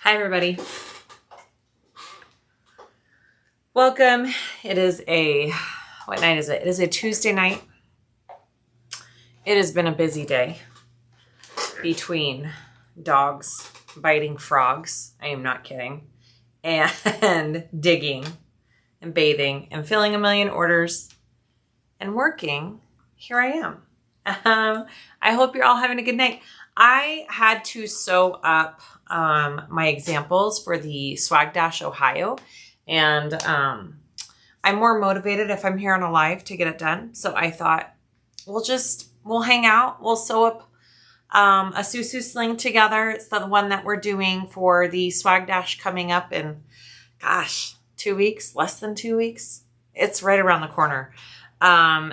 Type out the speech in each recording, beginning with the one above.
Hi, everybody. Welcome. It is what night is it? It is a Tuesday night. It has been a busy day between dogs biting frogs. I am not kidding. And digging and bathing and filling a million orders and working. Here I am. I hope you're all having a good night. I had to sew up my examples for the Swag Dash Ohio, and I'm more motivated if I'm here on a live to get it done. So I thought we'll hang out. We'll sew up a Sue Sue Sling together. It's the one that we're doing for the Swag Dash coming up in, gosh, 2 weeks, less than 2 weeks. It's right around the corner.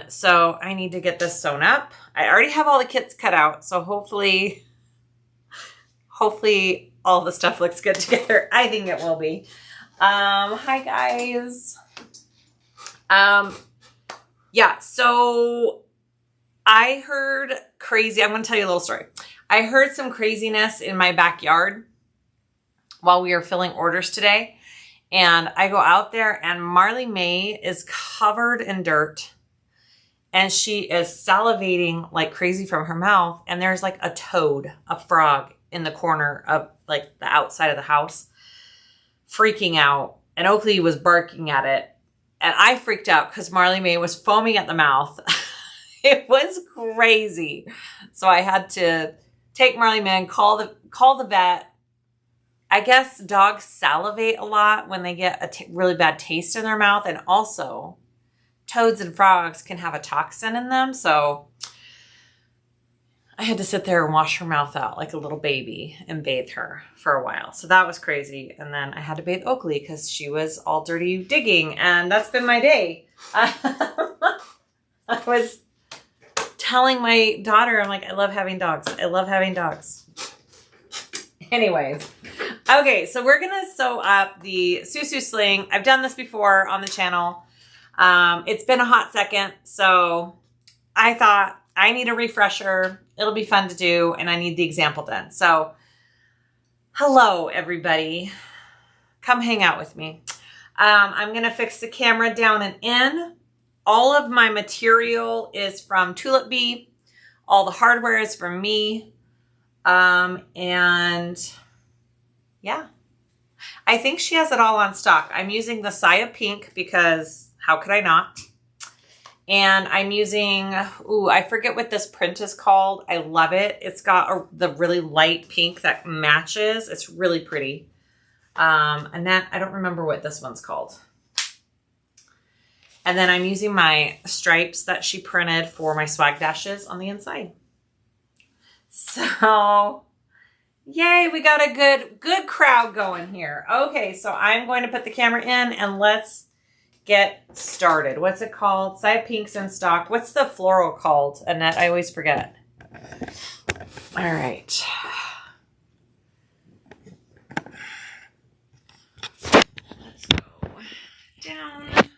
So I need to get this sewn up. I already have all the kits cut out, so hopefully all the stuff looks good together. I think it will be. Hi guys. Yeah, so I heard crazy. I'm going to tell you a little story. I heard some craziness in my backyard while we were filling orders today. And I go out there and Marley May is covered in dirt. And she is salivating like crazy from her mouth. And there's like a toad, a frog in the corner of like the outside of the house, freaking out. And Oakley was barking at it. And I freaked out because Marley May was foaming at the mouth. It was crazy. So I had to take Marley May and call the vet. I guess dogs salivate a lot when they get a really bad taste in their mouth. And also, toads and frogs can have a toxin in them. So I had to sit there and wash her mouth out like a little baby and bathe her for a while. So that was crazy. And then I had to bathe Oakley because she was all dirty digging. And that's been my day. I was telling my daughter, I'm like, I love having dogs. I love having dogs. Anyways. Okay, so we're going to sew up the Sue Sue Sling. I've done this before on the channel. It's been a hot second, so I thought I need a refresher. It'll be fun to do, and I need the example done. So, hello, everybody. Come hang out with me. I'm going to fix the camera down and in. All of my material is from Tulip Bee. All the hardware is from me. And yeah, I think she has it all on stock. I'm using the Siah Pink because how could I not? And I'm using, I forget what this print is called. I love it. It's got the really light pink that matches. It's really pretty. And that, I don't remember what this one's called. And then I'm using my stripes that she printed for my Swag Dashes on the inside. So, yay, we got a good crowd going here. Okay, so I'm going to put the camera in and let's get started. What's it called? Siah Pink's in stock. What's the floral called, Annette? I always forget. All right. Let's go down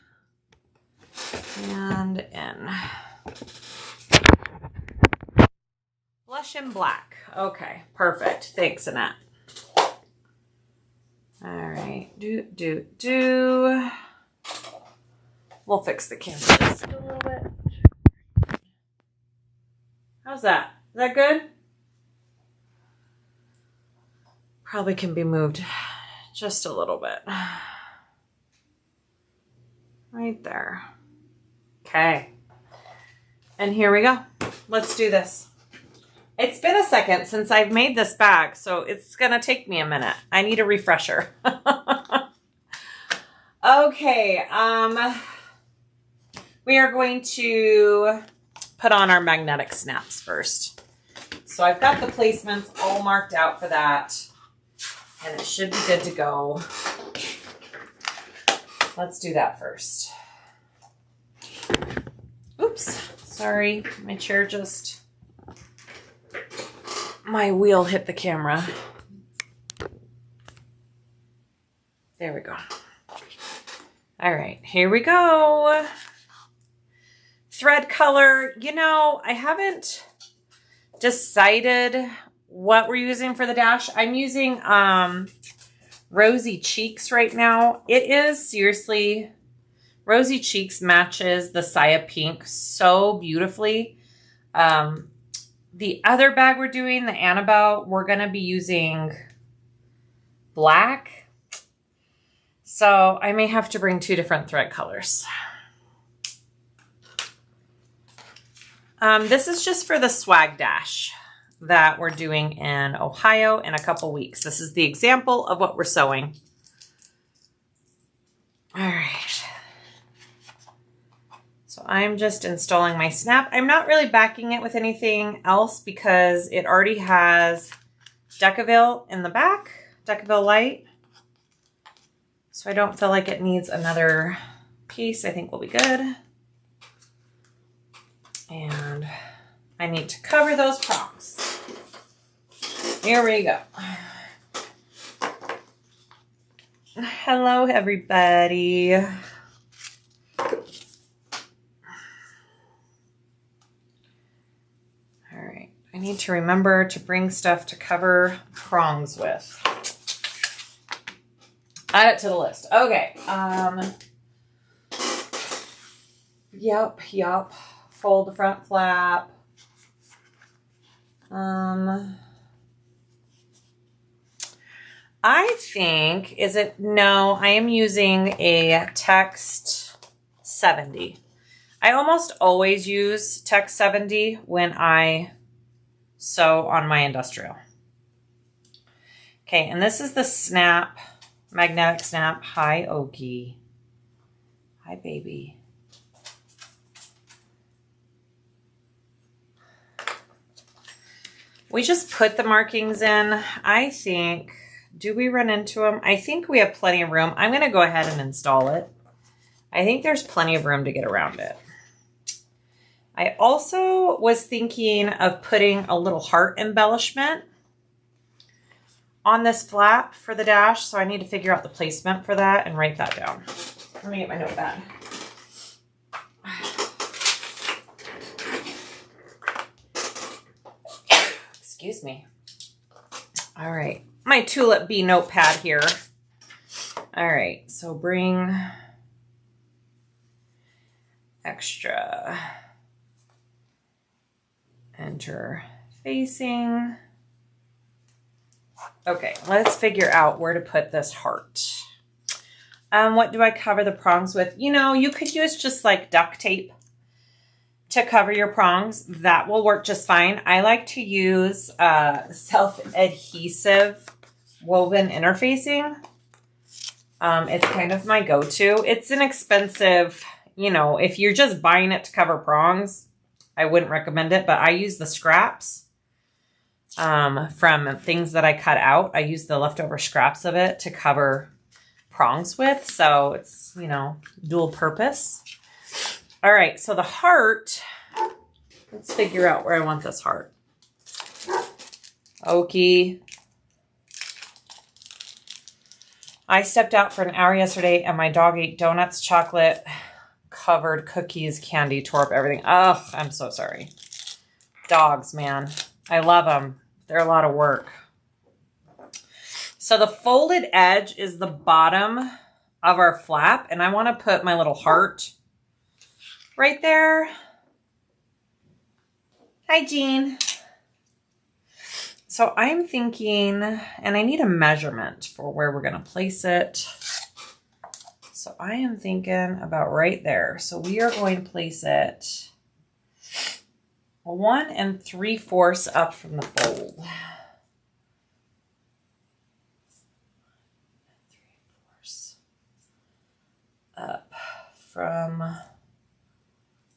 and in. Blush and black. Okay, perfect. Thanks, Annette. All right. We'll fix the camera just a little bit. How's that? Is that good? Probably can be moved just a little bit. Right there. Okay. And here we go. Let's do this. It's been a second since I've made this bag, so it's going to take me a minute. I need a refresher. Okay. We are going to put on our magnetic snaps first. So I've got the placements all marked out for that, and it should be good to go. Let's do that first. Oops, sorry, my chair just, my wheel hit the camera. There we go. All right, here we go. Thread color, you know, I haven't decided what we're using for the dash. I'm using Rosy Cheeks right now. It is seriously, Rosy Cheeks matches the Sia pink so beautifully. The other bag we're doing, the Annabelle, we're going to be using black. So I may have to bring 2 different thread colors. This is just for the swag dash that we're doing in Ohio in a couple weeks. This is the example of what we're sewing. All right. So I'm just installing my snap. I'm not really backing it with anything else because it already has Decaville in the back, Decaville light. So I don't feel like it needs another piece. I think we'll be good. And I need to cover those prongs. Here we go. Hello, everybody. All right. I need to remember to bring stuff to cover prongs with. Add it to the list. Okay. Yep. Fold the front flap. I think, no, I am using a Text 70. I almost always use Text 70 when I sew on my industrial. Okay, and this is the snap, magnetic snap. Hi, Okie. Hi, baby. We just put the markings in. I think, do we run into them? I think we have plenty of room. I'm going to go ahead and install it. I think there's plenty of room to get around it. I also was thinking of putting a little heart embellishment on this flap for the dash. So I need to figure out the placement for that and write that down. Let me get my notepad. Excuse me. All right. My Tulip Bee notepad here. All right. So bring extra. Enter facing. Okay. Let's figure out where to put this heart. What do I cover the prongs with? You know, you could use just like duct tape to cover your prongs. That will work just fine. I like to use self-adhesive woven interfacing. It's kind of my go-to. It's inexpensive. You know, if you're just buying it to cover prongs, I wouldn't recommend it, but I use the scraps from things that I cut out. I use the leftover scraps of it to cover prongs with. So it's, you know, dual purpose. All right, so the heart, let's figure out where I want this heart. Okie. I stepped out for an hour yesterday and my dog ate donuts, chocolate, covered cookies, candy, tore up everything. Ugh, I'm so sorry. Dogs, man. I love them. They're a lot of work. So the folded edge is the bottom of our flap, and I want to put my little heart right there. Hi, Jean. So I'm thinking, and I need a measurement for where we're going to place it. So I am thinking about right there. So we are going to place it 1 3/4 up from the fold. 3/4 up from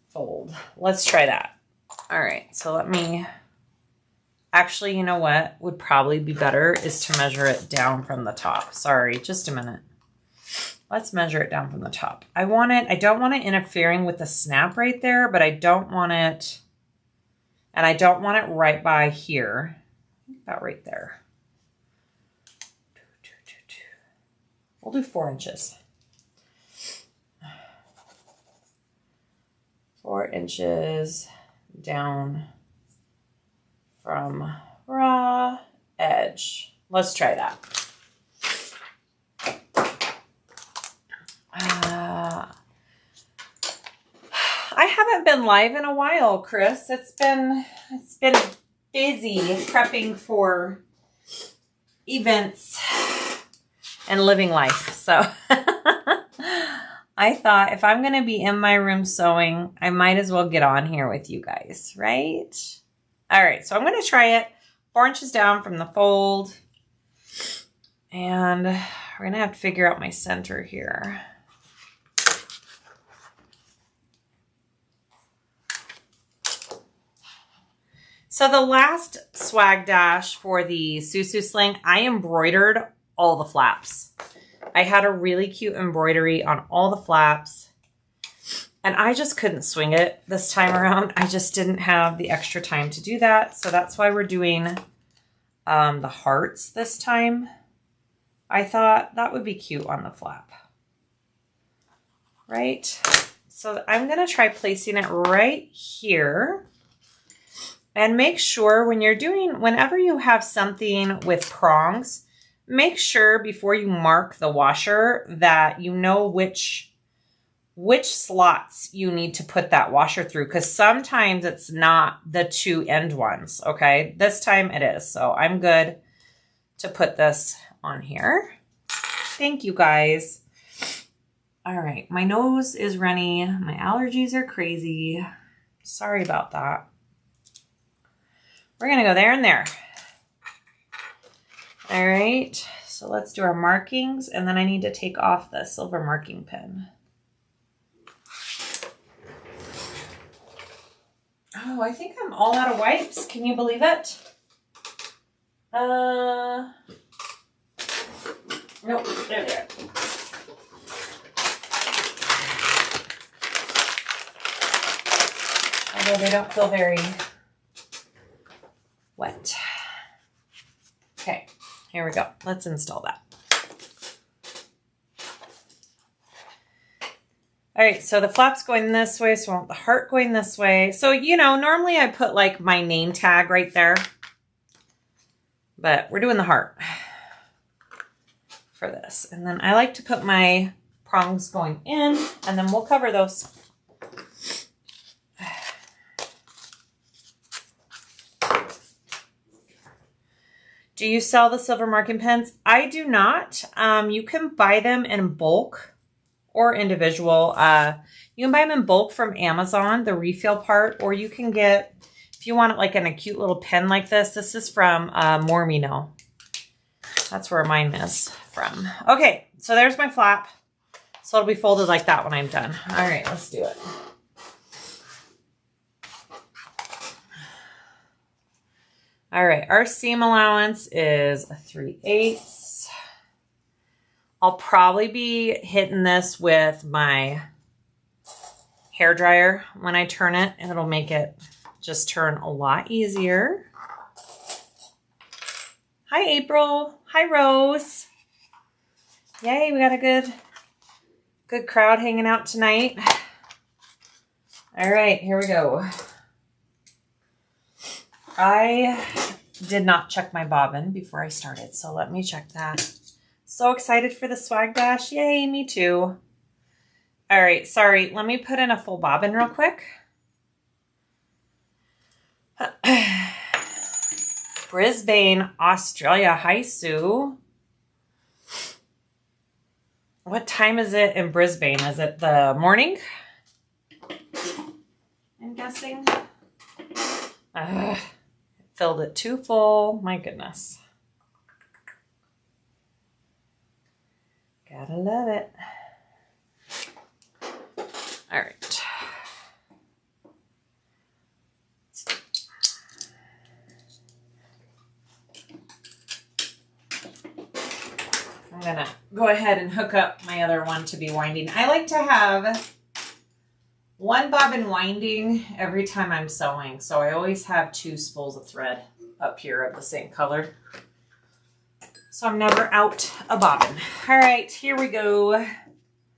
fold. Let's try that. All right, so let me, actually, you know what would probably be better is to measure it down from the top. Sorry, just a minute. Let's measure it down from the top. I don't want it interfering with the snap right there, but I don't want it, and I don't want it right by here. About right there. We'll do 4 inches. 4 inches down from raw edge. Let's try that. I haven't been live in a while, Chris. It's been busy prepping for events and living life. So I thought if I'm going to be in my room sewing, I might as well get on here with you guys, right? All right, so I'm going to try it 4 inches down from the fold. And we're going to have to figure out my center here. So the last swag dash for the Sue Sue Sling, I embroidered all the flaps. I had a really cute embroidery on all the flaps. And I just couldn't swing it this time around. I just didn't have the extra time to do that. So that's why we're doing the hearts this time. I thought that would be cute on the flap. Right? So I'm going to try placing it right here. And make sure whenever you have something with prongs, make sure before you mark the washer that you know which slots you need to put that washer through, because sometimes it's not the 2 end ones, okay? This time it is, so I'm good to put this on here. Thank you, guys. All right, my nose is runny. My allergies are crazy. Sorry about that. We're gonna go there and there. All right, so let's do our markings, and then I need to take off the silver marking pen. Oh, I think I'm all out of wipes. Can you believe it? Nope, there they are. Although they don't feel very wet. Okay, here we go. Let's install that. All right, so the flap's going this way, so I want the heart going this way. So, you know, normally I put like my name tag right there, but we're doing the heart for this. And then I like to put my prongs going in, and then we'll cover those. Do you sell the silver marking pens? I do not. You can buy them in bulk or individual. You can buy them in bulk from Amazon, the refill part, or you can get, if you want it like in a cute little pen like this is from Mormino. That's where mine is from. Okay, so there's my flap. So it'll be folded like that when I'm done. All right, let's do it. All right, our seam allowance is 3/8. I'll probably be hitting this with my hair dryer when I turn it, and it'll make it just turn a lot easier. Hi, April. Hi, Rose. Yay, we got a good crowd hanging out tonight. All right, here we go. I did not check my bobbin before I started, so let me check that. So excited for the swag dash. Yay, me too. All right, sorry. Let me put in a full bobbin real quick. Brisbane, Australia. Hi, Sue. What time is it in Brisbane? Is it the morning? I'm guessing. Filled it too full. My goodness. Gotta love it. All right. I'm gonna go ahead and hook up my other one to be winding. I like to have one bobbin winding every time I'm sewing, so I always have 2 spools of thread up here of the same color. So I'm never out a bobbin. All right, here we go.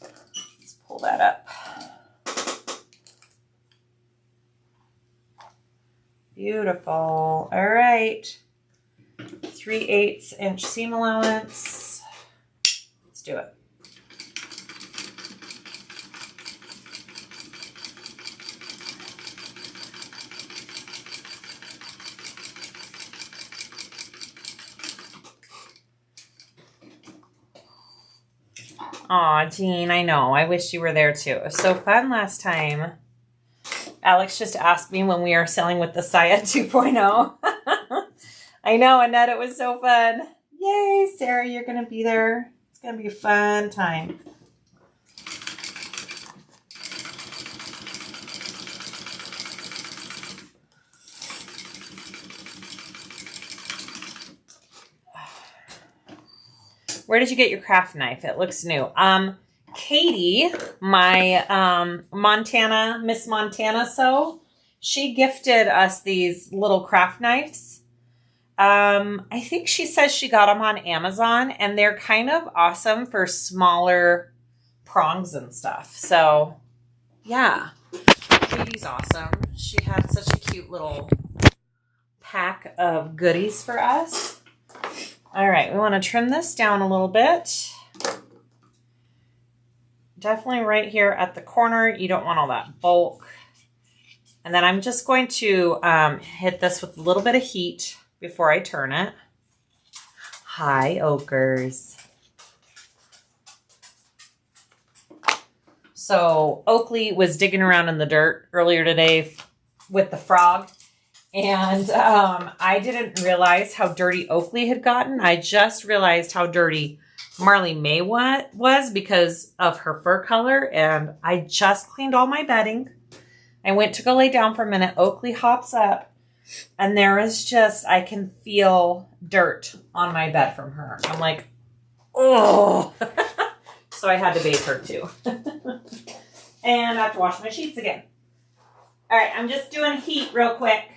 Let's pull that up. Beautiful. All right. 3/8 inch seam allowance. Let's do it. Aw, Jean, I know. I wish you were there too. It was so fun last time. Alex just asked me when we are selling with the Siah 2.0. I know, Annette, it was so fun. Yay, Sarah, you're going to be there. It's going to be a fun time. Where did you get your craft knife? It looks new. Katie, my Miss Montana she gifted us these little craft knives. I think she says she got them on Amazon, and they're kind of awesome for smaller prongs and stuff. So, yeah. Katie's awesome. She had such a cute little pack of goodies for us. All right, we want to trim this down a little bit. Definitely right here at the corner. You don't want all that bulk. And then I'm just going to hit this with a little bit of heat before I turn it. Hi, Oakers. So Oakley was digging around in the dirt earlier today with the frog. And I didn't realize how dirty Oakley had gotten. I just realized how dirty Marley May was because of her fur color. And I just cleaned all my bedding. I went to go lay down for a minute. Oakley hops up. And there is just, I can feel dirt on my bed from her. I'm like, oh. So I had to bathe her too. And I have to wash my sheets again. All right, I'm just doing heat real quick.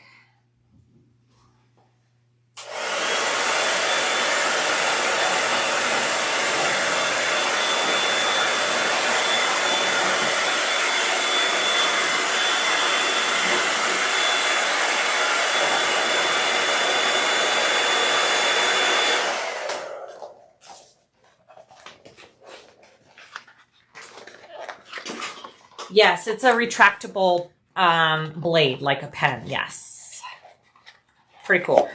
Yes, it's a retractable blade, like a pen. Yes. Pretty cool.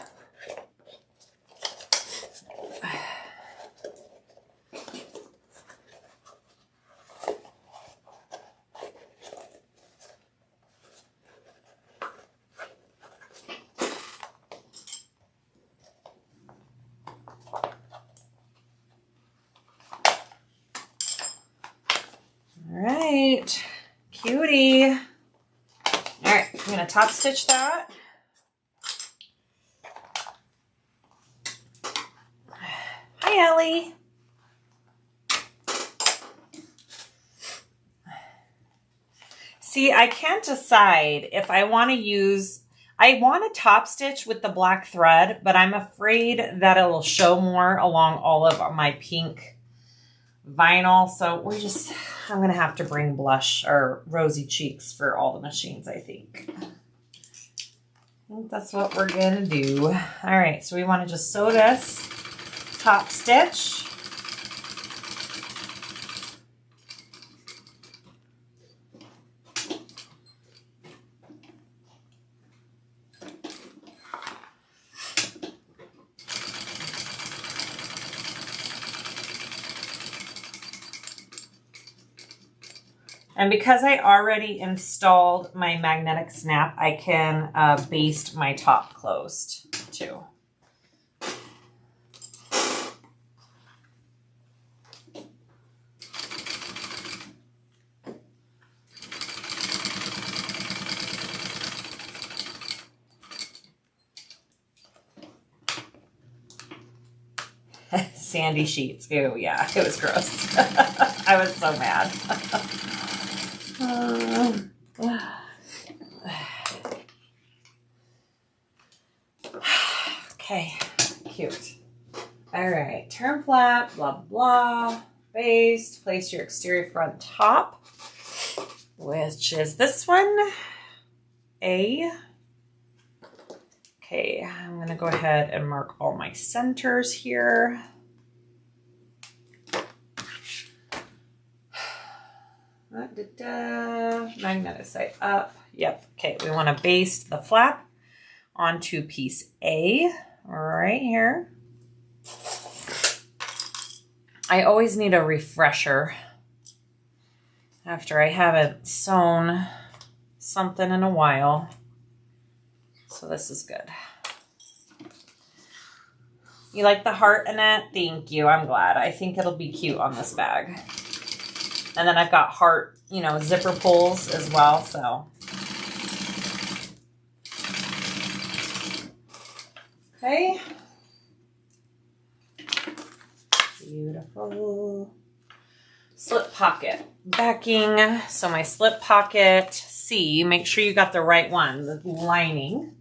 All right. Cutie. All right, I'm going to top stitch that. Hi, Ellie. See, I can't decide if I want to use, I want to top stitch with the black thread, but I'm afraid that it will show more along all of my pink vinyl. So I'm going to have to bring blush or rosy cheeks for all the machines, I think. I think that's what we're going to do. All right, so we want to just sew this, top stitch. And because I already installed my magnetic snap, I can baste my top closed too. Sandy sheets. Ew, yeah, it was gross. I was so mad. Okay, cute. All right, turn flap, blah, blah, baste, place your exterior front top, which is this one, A. Okay, I'm gonna go ahead and mark all my centers here. Magnetic side up. Yep. Okay, we want to baste the flap onto piece A right here. I always need a refresher after I haven't sewn something in a while. So this is good. You like the heart, Annette? Thank you. I'm glad. I think it'll be cute on this bag. And then I've got heart, you know, zipper pulls as well, so. Okay. Beautiful. Slip pocket backing. So my slip pocket C, make sure you got the right one, the lining.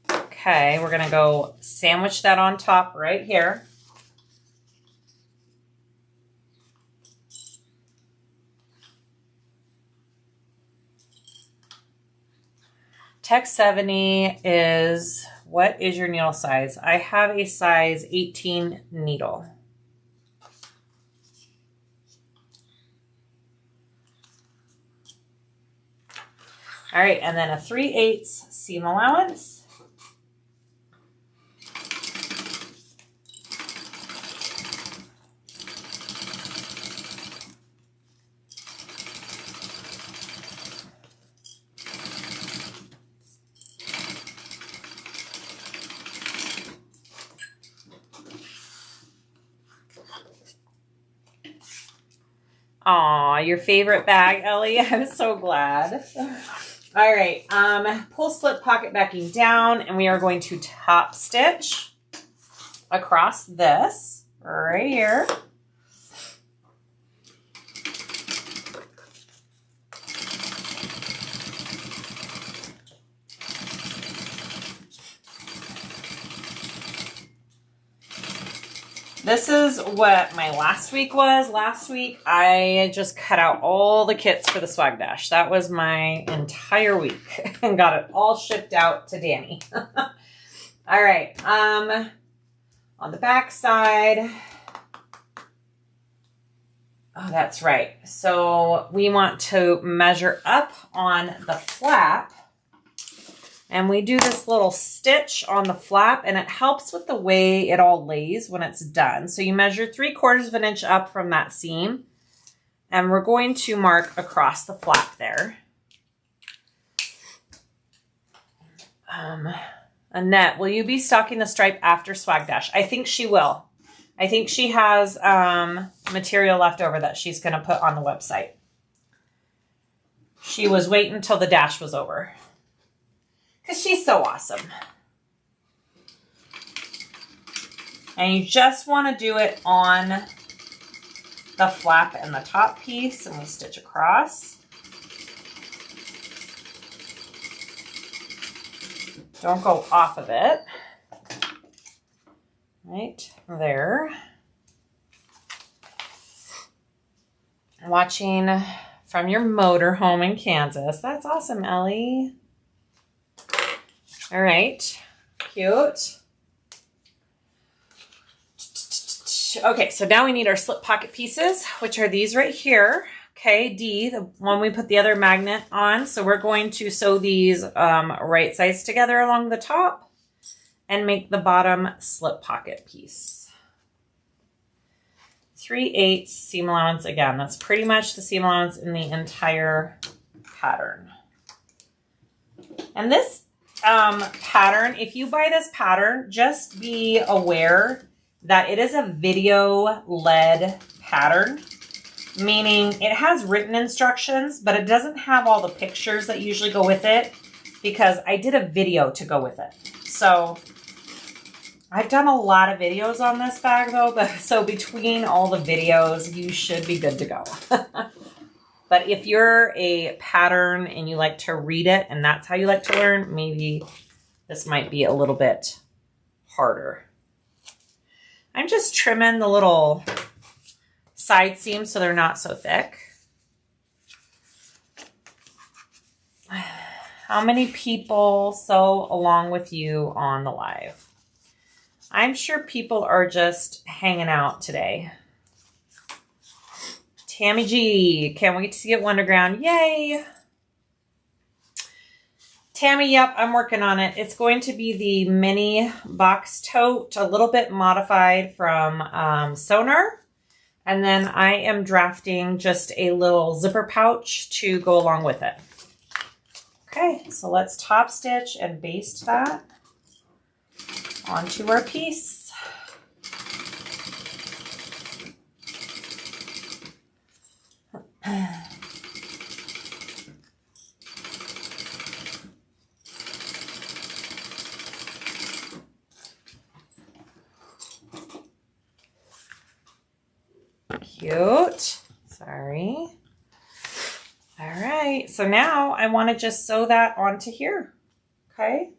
Okay, we're gonna go sandwich that on top right here. Tech 70 is, what is your needle size? I have a size 18 needle. All right, and then a 3/8 seam allowance. Aw, your favorite bag, Ellie. I'm so glad. All right, pull slip pocket backing down, and we are going to top stitch across this right here. This is what my last week was. Last week, I just cut out all the kits for the Swag Dash. That was my entire week and got it all shipped out to Danny. All right, on the back side, oh, that's right. So we want to measure up on the flap. And we do this little stitch on the flap, and it helps with the way it all lays when it's done. So you measure 3/4 of an inch up from that seam, and we're going to mark across the flap there. Annette, will you be stocking the stripe after Swag Dash? I think she will. I think she has material left over that she's going to put on the website. She was waiting until the dash was over. Because she's so awesome. And you just want to do it on the flap and the top piece, and we stitch across. Don't go off of it. Right there. Watching from your motor home in Kansas. That's awesome, Ellie. All right, cute. Okay, so now we need our slip pocket pieces, which are these right here. Okay, D, the one we put the other magnet on. So we're going to sew these right sides together along the top and make the bottom slip pocket piece. 3/8 seam allowance. Again, that's pretty much the seam allowance in the entire pattern. And this pattern, if you buy this pattern, just be aware that it is a video led pattern, meaning it has written instructions, but it doesn't have all the pictures that usually go with it because I did a video to go with it. So I've done a lot of videos on this bag though, but so between all the videos, you should be good to go. But if you're a pattern and you like to read it and that's how you like to learn, maybe this might be a little bit harder. I'm just trimming the little side seams so they're not so thick. How many people sew along with you on the live? I'm sure people are just hanging out today. Tammy G, can't wait to see it Wonderground. Yay! Tammy, yep, I'm working on it. It's going to be the mini box tote, a little bit modified from Sonar. And then I am drafting just a little zipper pouch to go along with it. Okay, so let's top stitch and baste that onto our piece. Cute. Sorry. All right. So now I want to just sew that onto here. Okay.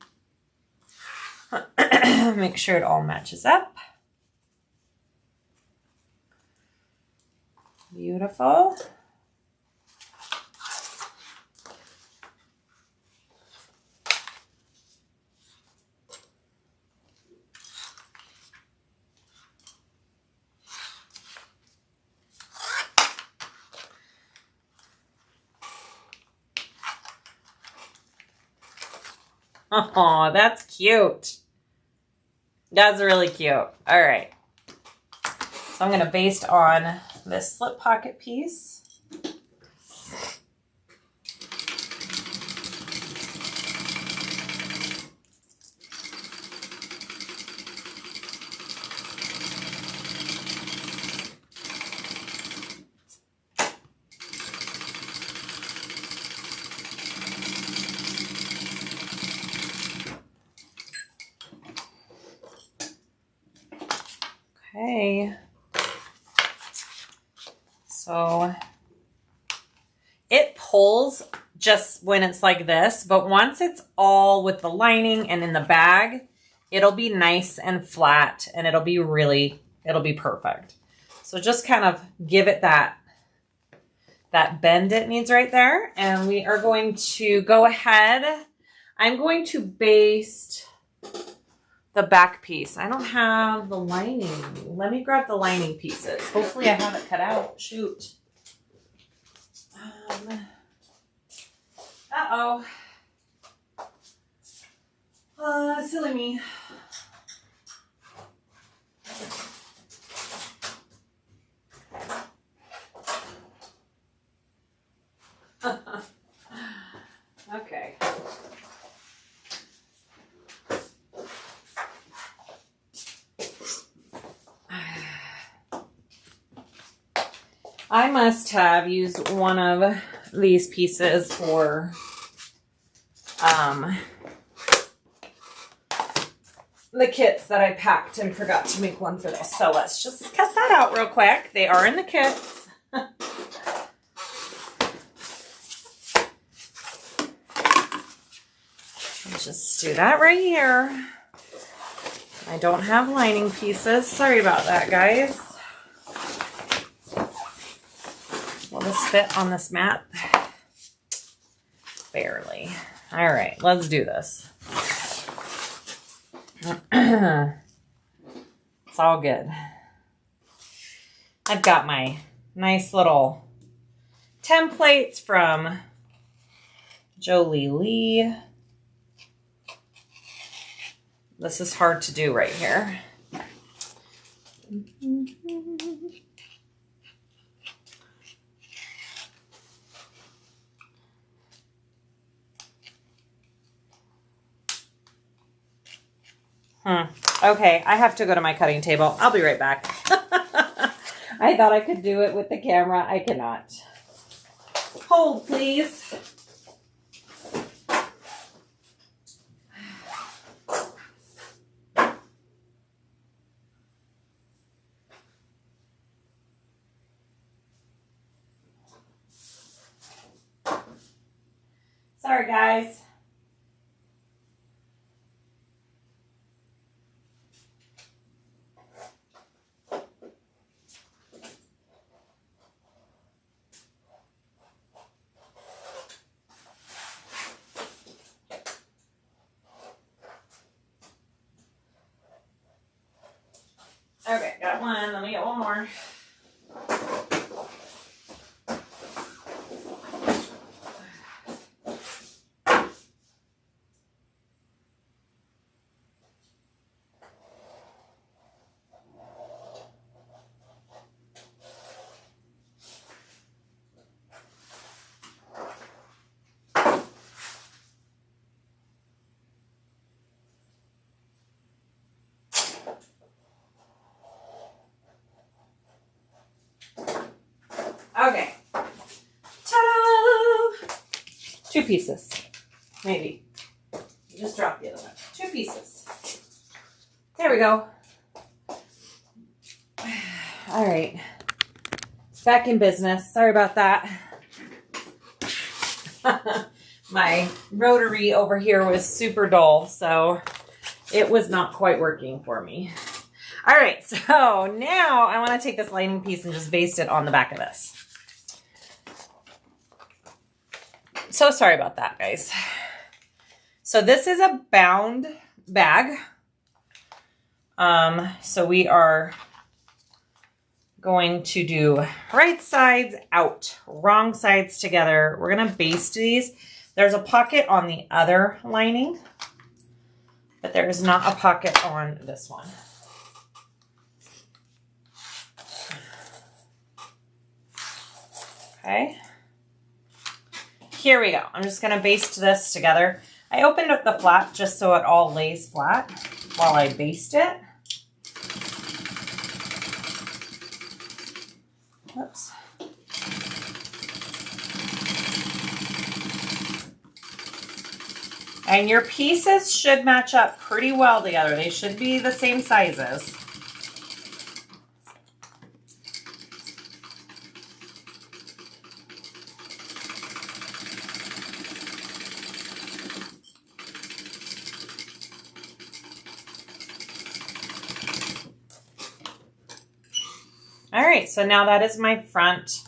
Make sure it all matches up. Beautiful. Oh, that's cute. That's really cute. All right. So I'm going to baste on this slip pocket piece. Okay, so it pulls just when it's like this, but once it's all with the lining and in the bag, it'll be nice and flat and it'll be perfect. So just kind of give it that bend it needs right there. And we are going to go ahead. I'm going to baste the back piece. I don't have the lining. Let me grab the lining pieces. Hopefully I have it cut out. Shoot. Uh-oh. Silly me. Okay. I must have used one of these pieces for the kits that I packed and forgot to make one for this. So let's just cut that out real quick. They are in the kits. Let's just do that right here. I don't have lining pieces. Sorry about that, guys. Will this fit on this mat? Barely. All right, let's do this. It's all good. I've got my nice little templates from Jolie Lee. This is hard to do right here. Okay, I have to go to my cutting table. I'll be right back. I thought I could do it with the camera. I cannot. Hold, please. Sorry, guys. Okay, got one. Let me get one more. pieces. Maybe. Just drop the other one. 2 pieces. There we go. All right. Back in business. Sorry about that. My rotary over here was super dull, so it was not quite working for me. All right, so now I want to take this lining piece and just baste it on the back of this. So sorry about that, guys. So this is a bound bag. So we are going to do right sides out, wrong sides together. We're going to baste these. There's a pocket on the other lining, but there is not a pocket on this one. Okay. Here we go. I'm just going to baste this together. I opened up the flap just so it all lays flat while I baste it. Oops. And your pieces should match up pretty well together. They should be the same sizes. All right, so now that is my front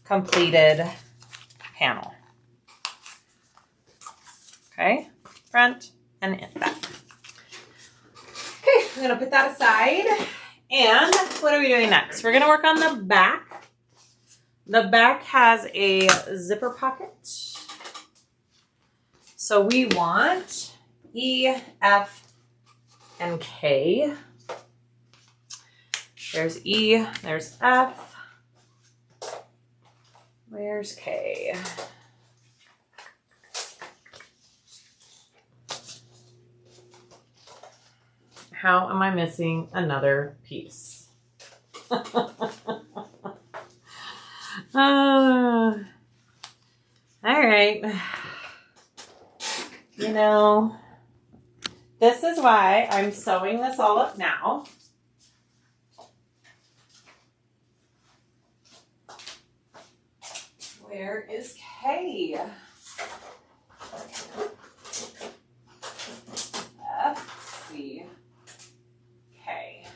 completed panel. Okay, front and back. Okay, I'm gonna put that aside. And what are we doing next? We're gonna work on the back. The back has a zipper pocket. So we want E, F, and K. There's E, there's F. Where's K? How am I missing another piece? All right. You know, this is why I'm sewing this all up now. Where is K? F, C, K.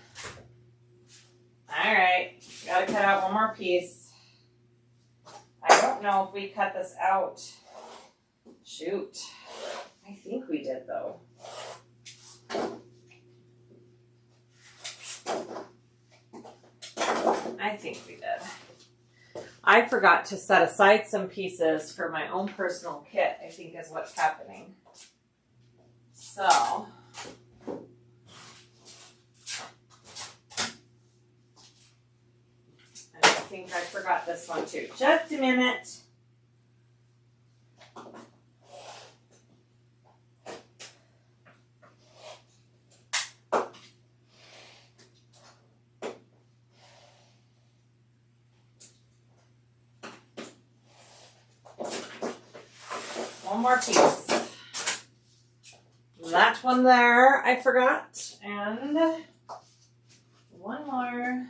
All right, gotta cut out one more piece. I don't know if we cut this out. Shoot. I think we did though. I think we did. I forgot to set aside some pieces for my own personal kit, I think is what's happening. So, and I think I forgot this one too. Just a minute. One more piece. That one there I forgot. And one more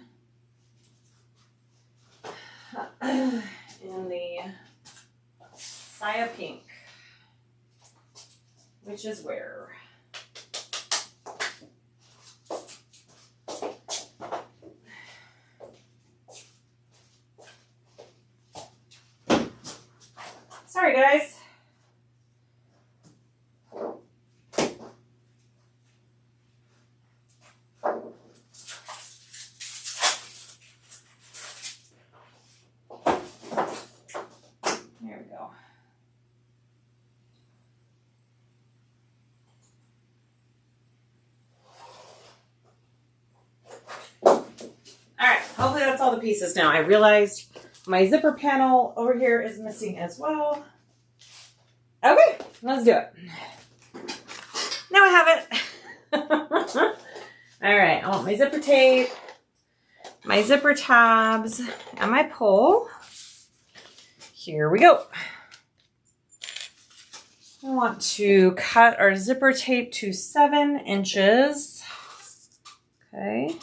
in the Sia pink, which is where? Sorry guys. Hopefully that's all the pieces now. I realized my zipper panel over here is missing as well. Okay, let's do it. Now I have it. All right, I want my zipper tape, my zipper tabs, and my pole. Here we go. We want to cut our zipper tape to 7 inches. Okay.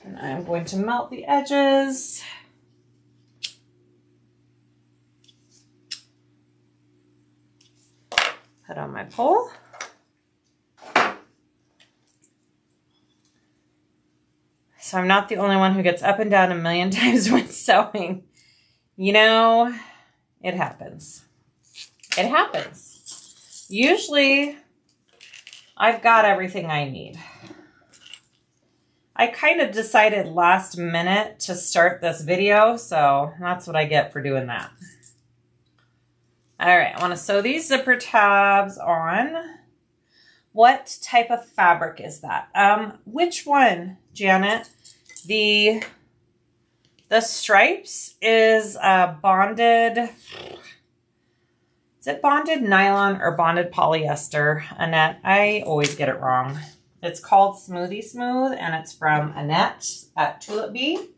And I'm going to melt the edges. Put on my pole. So I'm not the only one who gets up and down a million times when sewing. You know, it happens. It happens. Usually, I've got everything I need. I kind of decided last minute to start this video, so that's what I get for doing that. All right, I want to sew these zipper tabs on. What type of fabric is that? Which one, Janet? The stripes is bonded. Is it bonded nylon or bonded polyester, Annette? I always get it wrong. It's called Smoothie Smooth, and it's from Annette at Tulip Bee.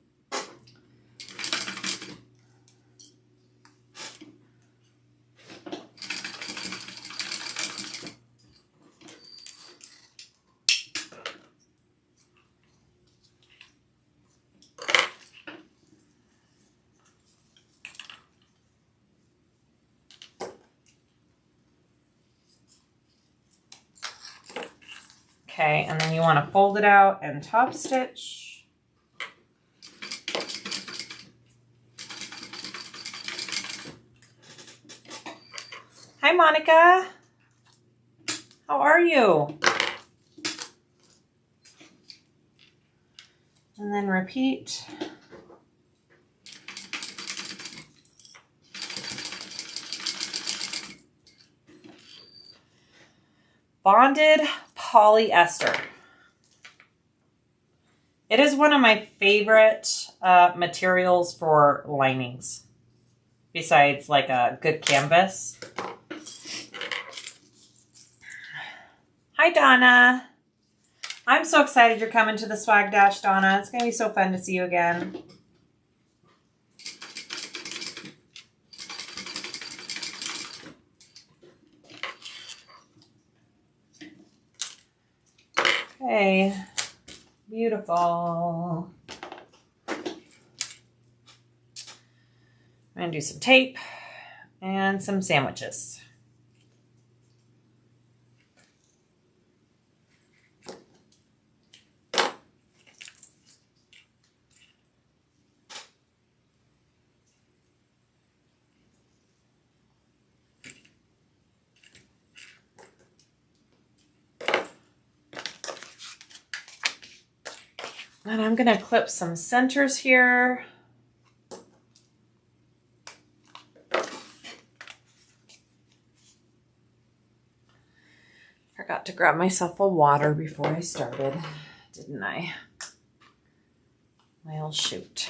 Okay, and then you want to fold it out and top stitch. Hi, Monica. How are you? And then repeat. Bonded polyester. It is one of my favorite materials for linings, besides like a good canvas. Hi, Donna. I'm so excited you're coming to the Swag Dash, Donna. It's going to be so fun to see you again. Okay, beautiful. I'm going to do some tape and some sandwiches. And I'm going to clip some centers here. Forgot to grab myself a water before I started, didn't I? Well, shoot.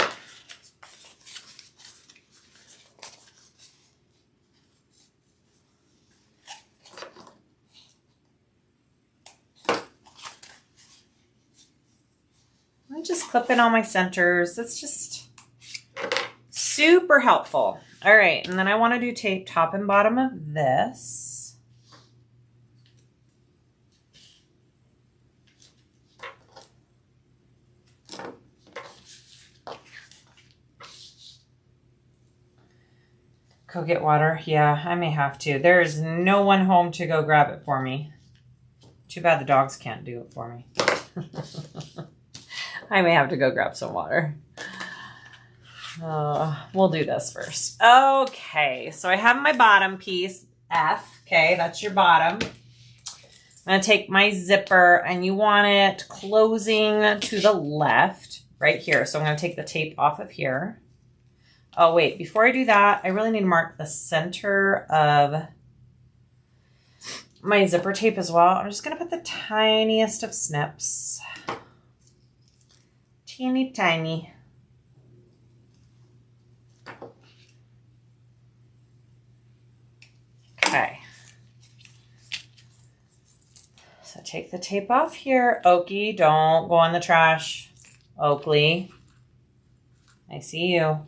I just clip in all my centers. It's just super helpful. All right, and then I want to do tape top and bottom of this. Go get water? Yeah, I may have to. There is no one home to go grab it for me. Too bad the dogs can't do it for me. I may have to go grab some water. We'll do this first. Okay, so I have my bottom piece, F. Okay, that's your bottom. I'm going to take my zipper, and you want it closing to the left right here. So I'm going to take the tape off of here. Oh, wait, before I do that, I really need to mark the center of my zipper tape as well. I'm just going to put the tiniest of snips. Teeny tiny. Okay. So take the tape off here. Oakley, don't go in the trash. Oakley, I see you.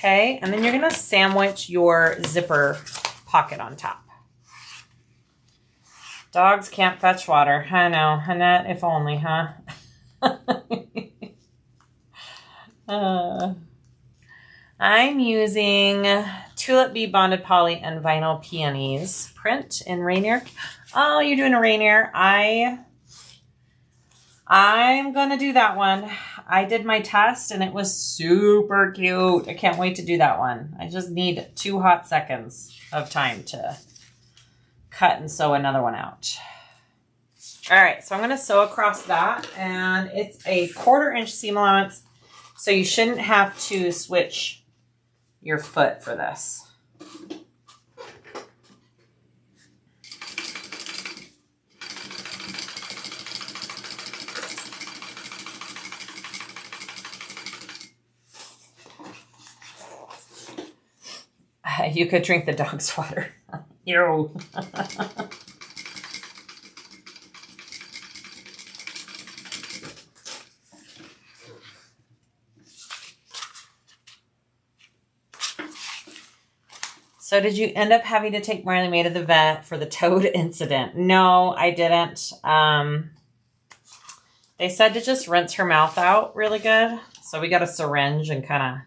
Okay, and then you're gonna sandwich your zipper pocket on top. Dogs can't fetch water. I know, Annette, if only, huh? I'm using Tulip Bee Bonded Poly and Vinyl Peonies print in Rainier. Oh, you're doing a Rainier. I'm gonna do that one. I did my test and it was super cute. I can't wait to do that one. I just need 2 hot seconds of time to cut and sew another one out. All right, so I'm gonna sew across that, and it's a 1/4 inch seam allowance, so you shouldn't have to switch your foot for this. You could drink the dog's water. Ew. So did you end up having to take Marley Mae to the vet for the toad incident? No, I didn't. They said to just rinse her mouth out really good. So we got a syringe and kind of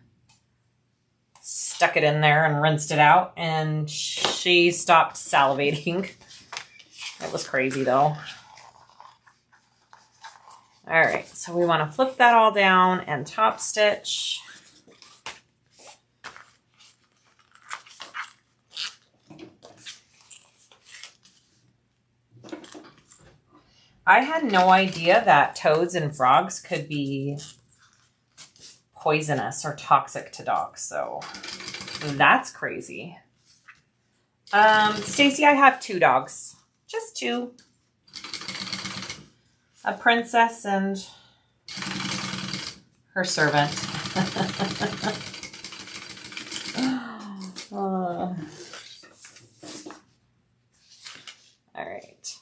stuck it in there and rinsed it out. And she stopped salivating. It was crazy though. All right, so we want to flip that all down and top stitch. I had no idea that toads and frogs could be poisonous or toxic to dogs, so that's crazy. Stacy, I have 2 dogs, just 2. A princess and her servant. All right.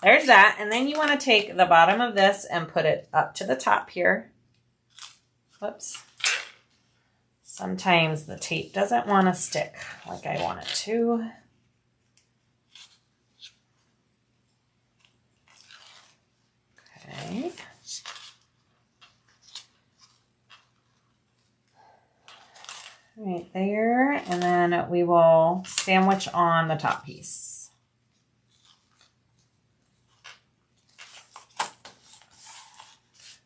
There's that. And then you want to take the bottom of this and put it up to the top here. Whoops. Sometimes the tape doesn't want to stick like I want it to. Okay. Right there. And then we will sandwich on the top piece.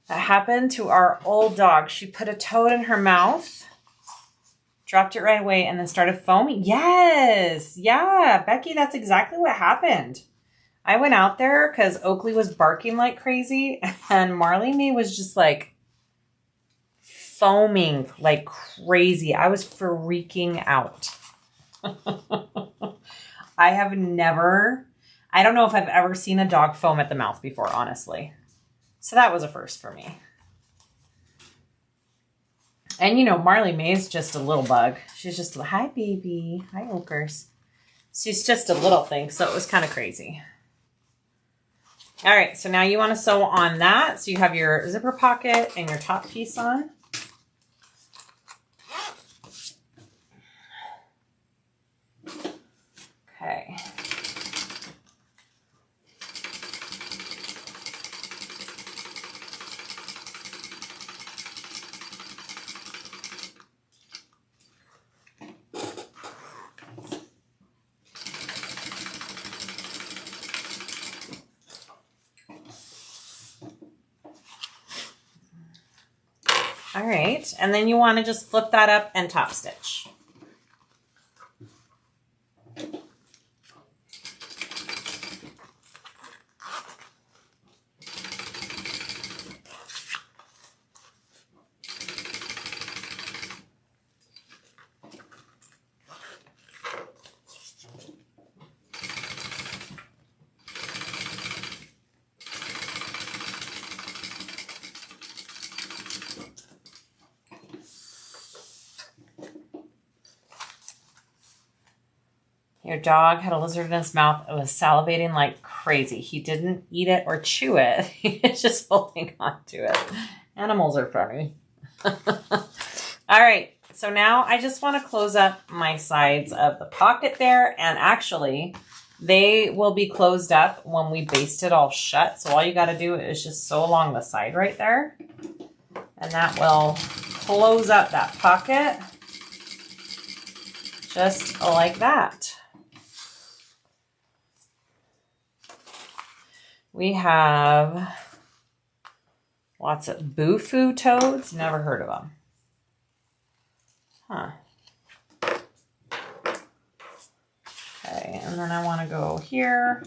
That happened to our old dog. She put a toad in her mouth, dropped it right away, and then started foaming. Yes. Yeah, Becky, that's exactly what happened. I went out there because Oakley was barking like crazy, and Marley Mae was just like foaming like crazy. I was freaking out. I don't know if I've ever seen a dog foam at the mouth before, honestly. So that was a first for me. And you know, Marley Mae's just a little bug. She's just, hi baby, hi Okers. She's just a little thing, so it was kind of crazy. All right, so now you want to sew on that. So you have your zipper pocket and your top piece on. Okay. All right, and then you want to just flip that up and top stitch. Your dog had a lizard in his mouth. It was salivating like crazy. He didn't eat it or chew it. He was just holding on to it. Animals are funny. All right. So now I just want to close up my sides of the pocket there, and actually they will be closed up when we baste it all shut. So all you got to do is just sew along the side right there, and that will close up that pocket just like that. We have lots of boo-foo toads. Never heard of them. Huh. Okay, and then I want to go here.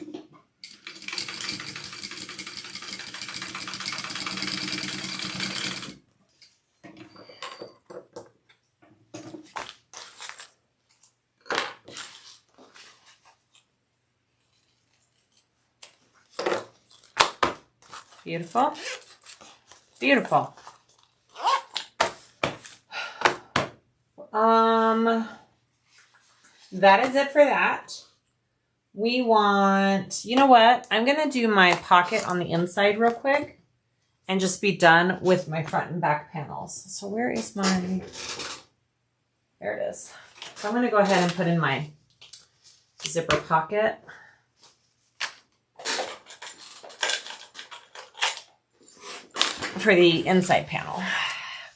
Beautiful. Beautiful. That is it for that. We want, you know what? I'm going to do my pocket on the inside real quick and just be done with my front and back panels. So where is my, there it is. So I'm going to go ahead and put in my zipper pocket. For the inside panel.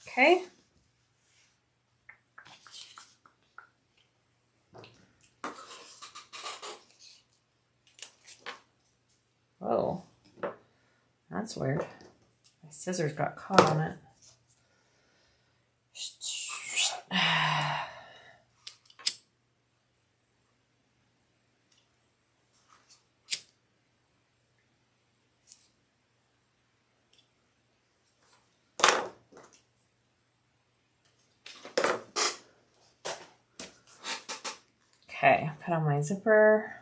Okay. Whoa, that's weird. My scissors got caught on it. Okay, put on my zipper.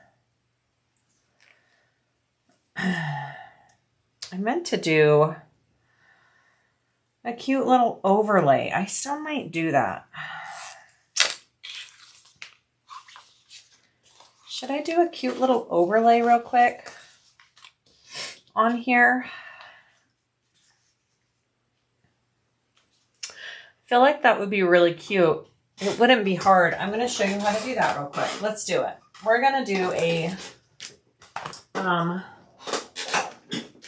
I meant to do a cute little overlay. I still might do that. Should I do a cute little overlay real quick on here? I feel like that would be really cute. It wouldn't be hard. I'm going to show you how to do that real quick. Let's do it. We're going to do a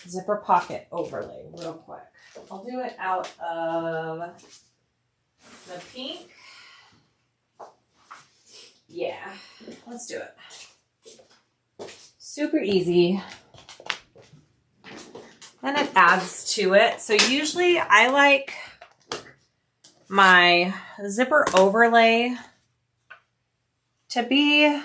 zipper pocket overlay real quick. I'll do it out of the pink. Yeah, let's do it. Super easy. And it adds to it. So usually I like my zipper overlay to be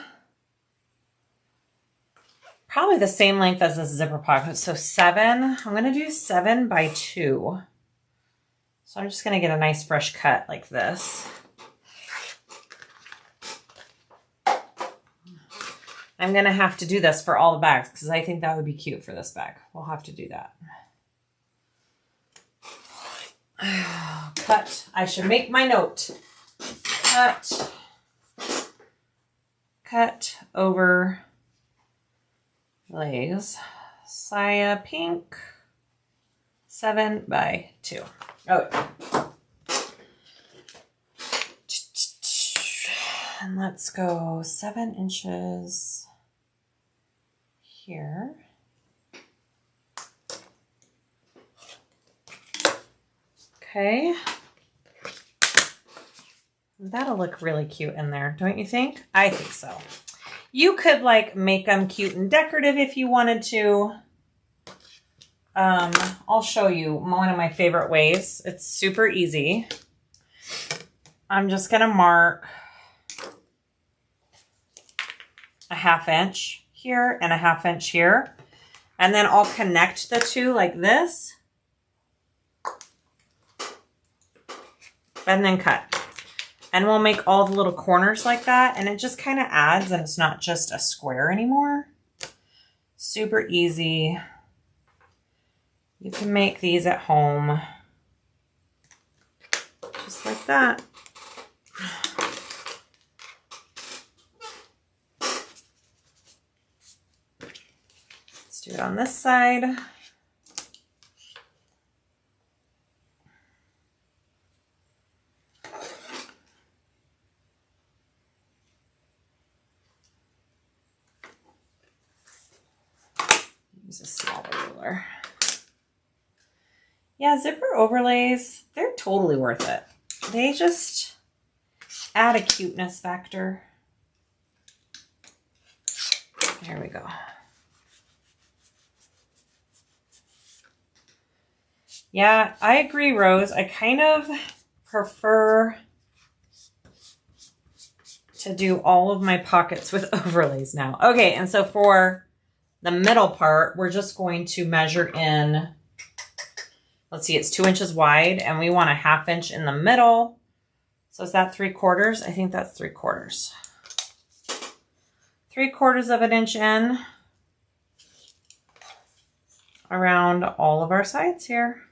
probably the same length as this zipper pocket. So 7, I'm going to do 7 by 2. So I'm just going to get a nice fresh cut like this. I'm going to have to do this for all the bags because I think that would be cute for this bag. We'll have to do that. Cut. I should make my note. Cut. Cut over lays. Sia pink. 7 by 2. Oh. And let's go 7 inches here. Okay. That'll look really cute in there, don't you think? I think so. You could like make them cute and decorative if you wanted to. I'll show you one of my favorite ways. It's super easy. I'm just gonna mark a 1/2 inch here and a 1/2 inch here. And then I'll connect the two like this. And then cut. And we'll make all the little corners like that. And it just kind of adds, and it's not just a square anymore. Super easy. You can make these at home. Just like that. Let's do it on this side. Use a smaller ruler. Yeah, zipper overlays, they're totally worth it. They just add a cuteness factor. There we go. Yeah, I agree, Rose. I kind of prefer to do all of my pockets with overlays now. Okay, and so for the middle part, we're just going to measure in, let's see, it's 2 inches wide, and we want a 1/2 inch in the middle. So is that 3/4? I think that's 3/4. 3/4 of an inch in around all of our sides here.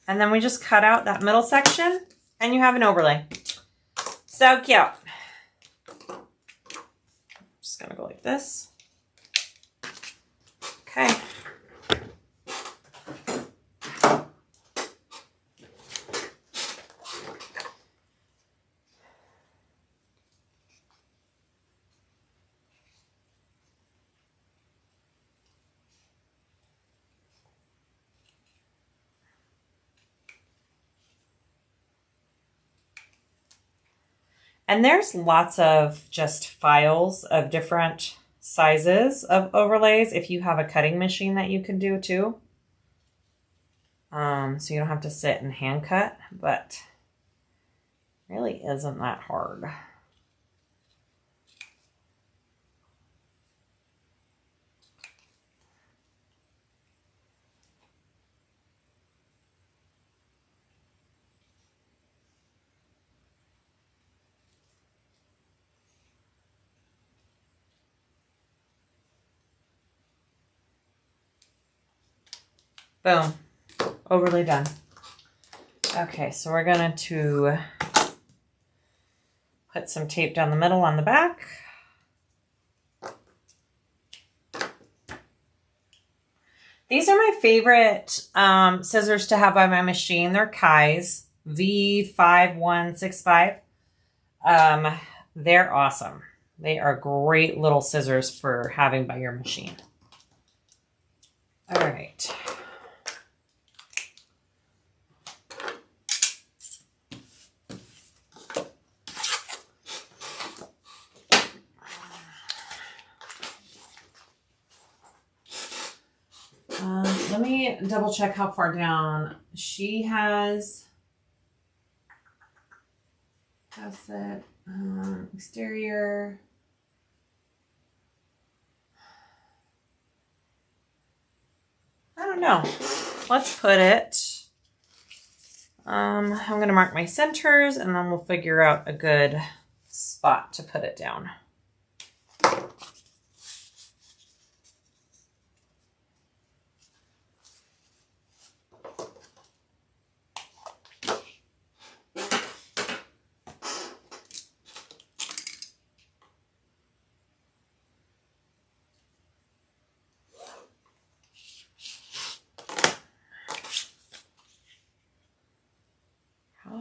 And then we just cut out that middle section and you have an overlay. So cute. I'm just gonna go like this. Okay. And there's lots of just files of different sizes of overlays if you have a cutting machine that you can do too. So you don't have to sit and hand cut, but really isn't that hard. Boom. Overlay done. Okay, so we're going to put some tape down the middle on the back. These are my favorite scissors to have by my machine. They're Kai's V5165. They're awesome. They are great little scissors for having by your machine. All right. Let me double check how far down she has. Gusset, exterior. I don't know. Let's put it. I'm going to mark my centers and then we'll figure out a good spot to put it down.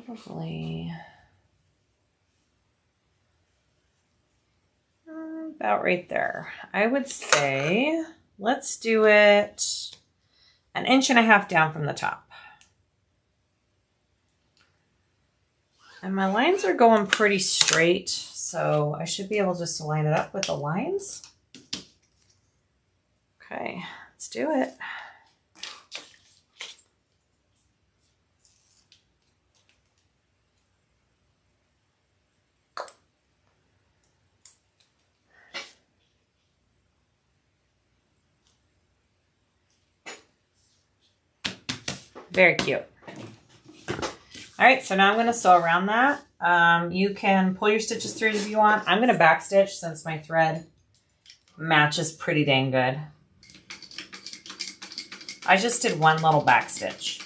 Probably about right there. I would say let's do it 1.5 inches down from the top. And my lines are going pretty straight, so I should be able just to line it up with the lines. Okay, let's do it. Very cute. All right, so now I'm going to sew around that. You can pull your stitches through if you want. I'm going to back stitch since my thread matches pretty dang good. I just did one little back stitch.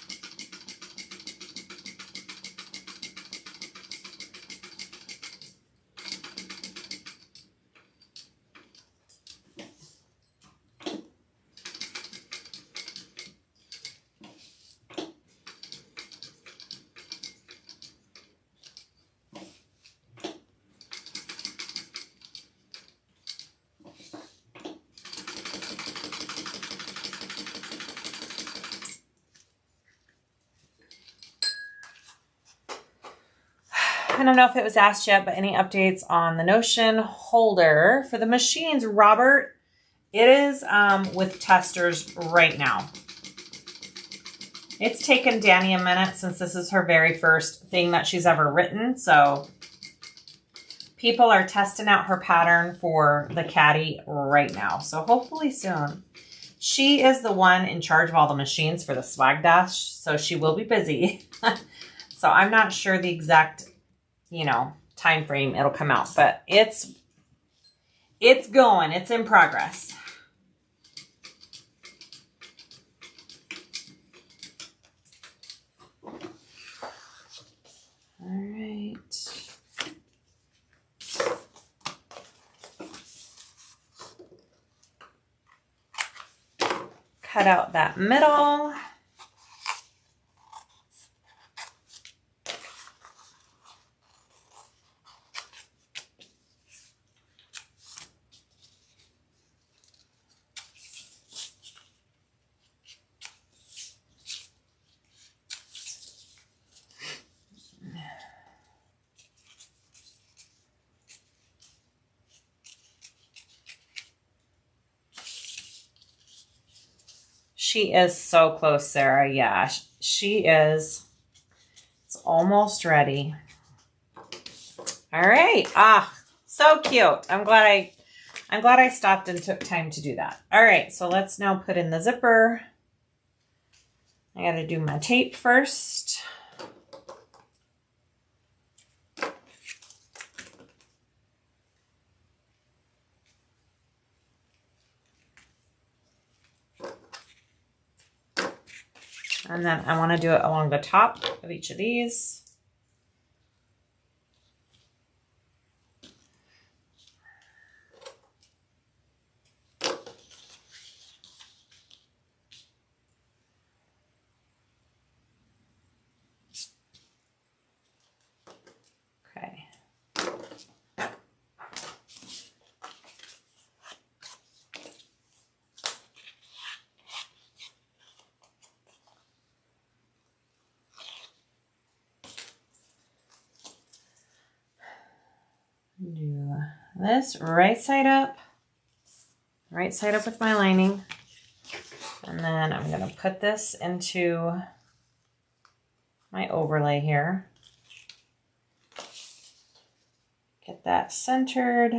I don't know if it was asked yet, but any updates on the Notion holder for the machines, Robert? It is with testers right now. It's taken Danny a minute since this is her very first thing that she's ever written. So people are testing out her pattern for the caddy right now. So hopefully soon. She is the one in charge of all the machines for the swag dash. So she will be busy. So I'm not sure the exact, you know, time frame it'll come out, but it's going, it's in progress. All right. Cut out that middle. She is so close, Sarah. Yeah, she is. It's almost ready. All right. Ah, so cute. I'm glad I stopped and took time to do that. All right, so let's now put in the zipper. I got to do my tape first. And then I want to do it along the top of each of these. Okay. Do this right side up with my lining. And then I'm going to put this into my overlay here. Get that centered.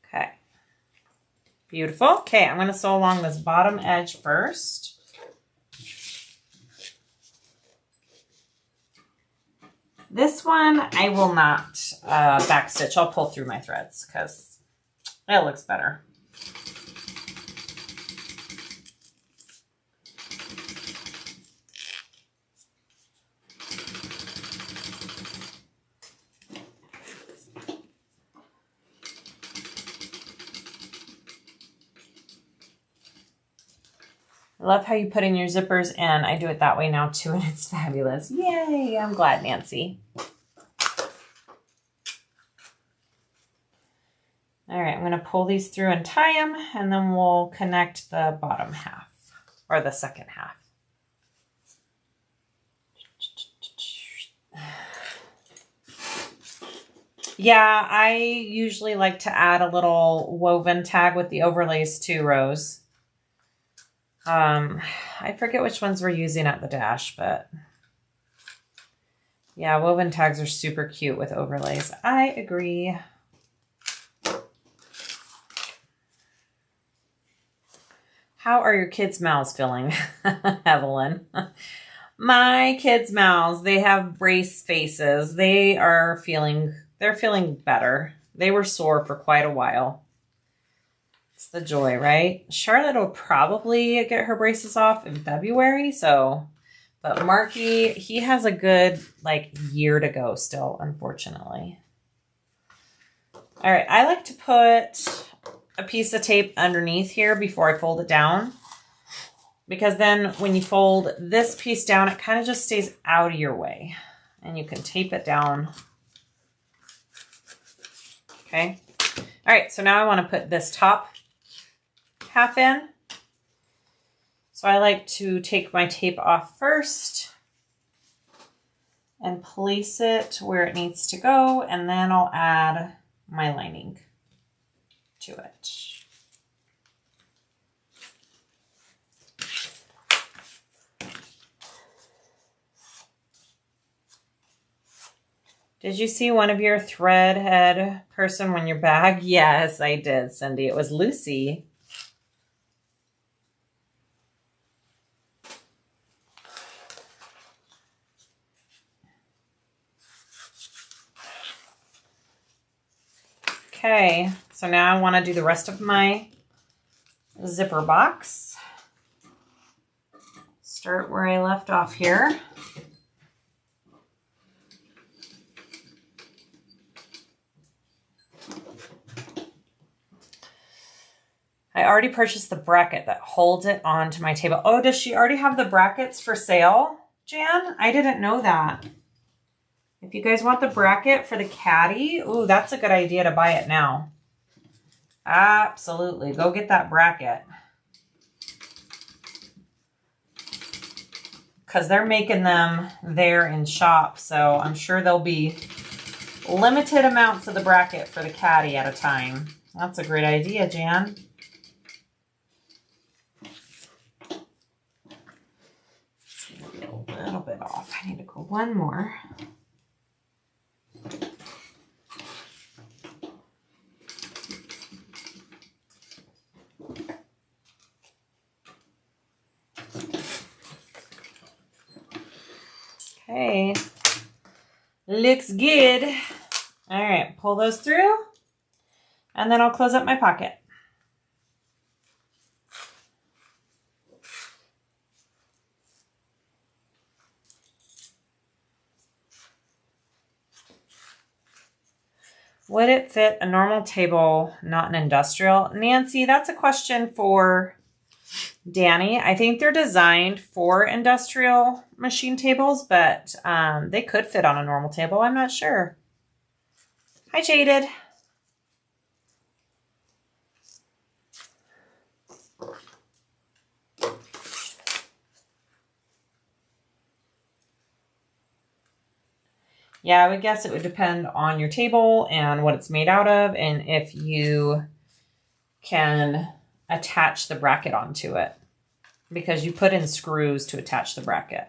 Okay. Beautiful. Okay, I'm going to sew along this bottom edge first. This one, I will not backstitch. I'll pull through my threads because it looks better. I love how you put in your zippers in. I do it that way now too, and it's fabulous. Yay, I'm glad, Nancy. All right, I'm gonna pull these through and tie them, and then we'll connect the bottom half, or the second half. Yeah, I usually like to add a little woven tag with the overlays too, Rose. I forget which ones we're using at the dash, but yeah, woven tags are super cute with overlays. I agree. How are your kids' mouths feeling, Evelyn? My kids' mouths, they have brace faces. They're feeling better. They were sore for quite a while. It's the joy, right? Charlotte will probably get her braces off in February, but Marky, he has a good year to go still, unfortunately. All right, I like to put a piece of tape underneath here before I fold it down, because then when you fold this piece down, it kind of just stays out of your way, and you can tape it down. Okay. All right, so now I want to put this top half in. So I like to take my tape off first and place it where it needs to go, and then I'll add my lining to it. Did you see one of your thread head person win your bag? Yes, I did, Cindy. It was Lucy. Okay, so now I want to do the rest of my zipper box. Start where I left off here. I already purchased the bracket that holds it onto my table. Oh, does she already have the brackets for sale, Jan? I didn't know that. If you guys want the bracket for the caddy, ooh, that's a good idea to buy it now. Absolutely. Go get that bracket. Because they're making them there in shop, so I'm sure there'll be limited amounts of the bracket for the caddy at a time. That's a great idea, Jan. A little bit off. I need to go one more. Okay, looks good. All right, pull those through, and then I'll close up my pocket. Would it fit a normal table, not an industrial? Nancy, that's a question for Danny. I think they're designed for industrial machine tables, but they could fit on a normal table. I'm not sure. Hi, Jaded. Yeah, I would guess it would depend on your table and what it's made out of, and if you can attach the bracket onto it, because you put in screws to attach the bracket.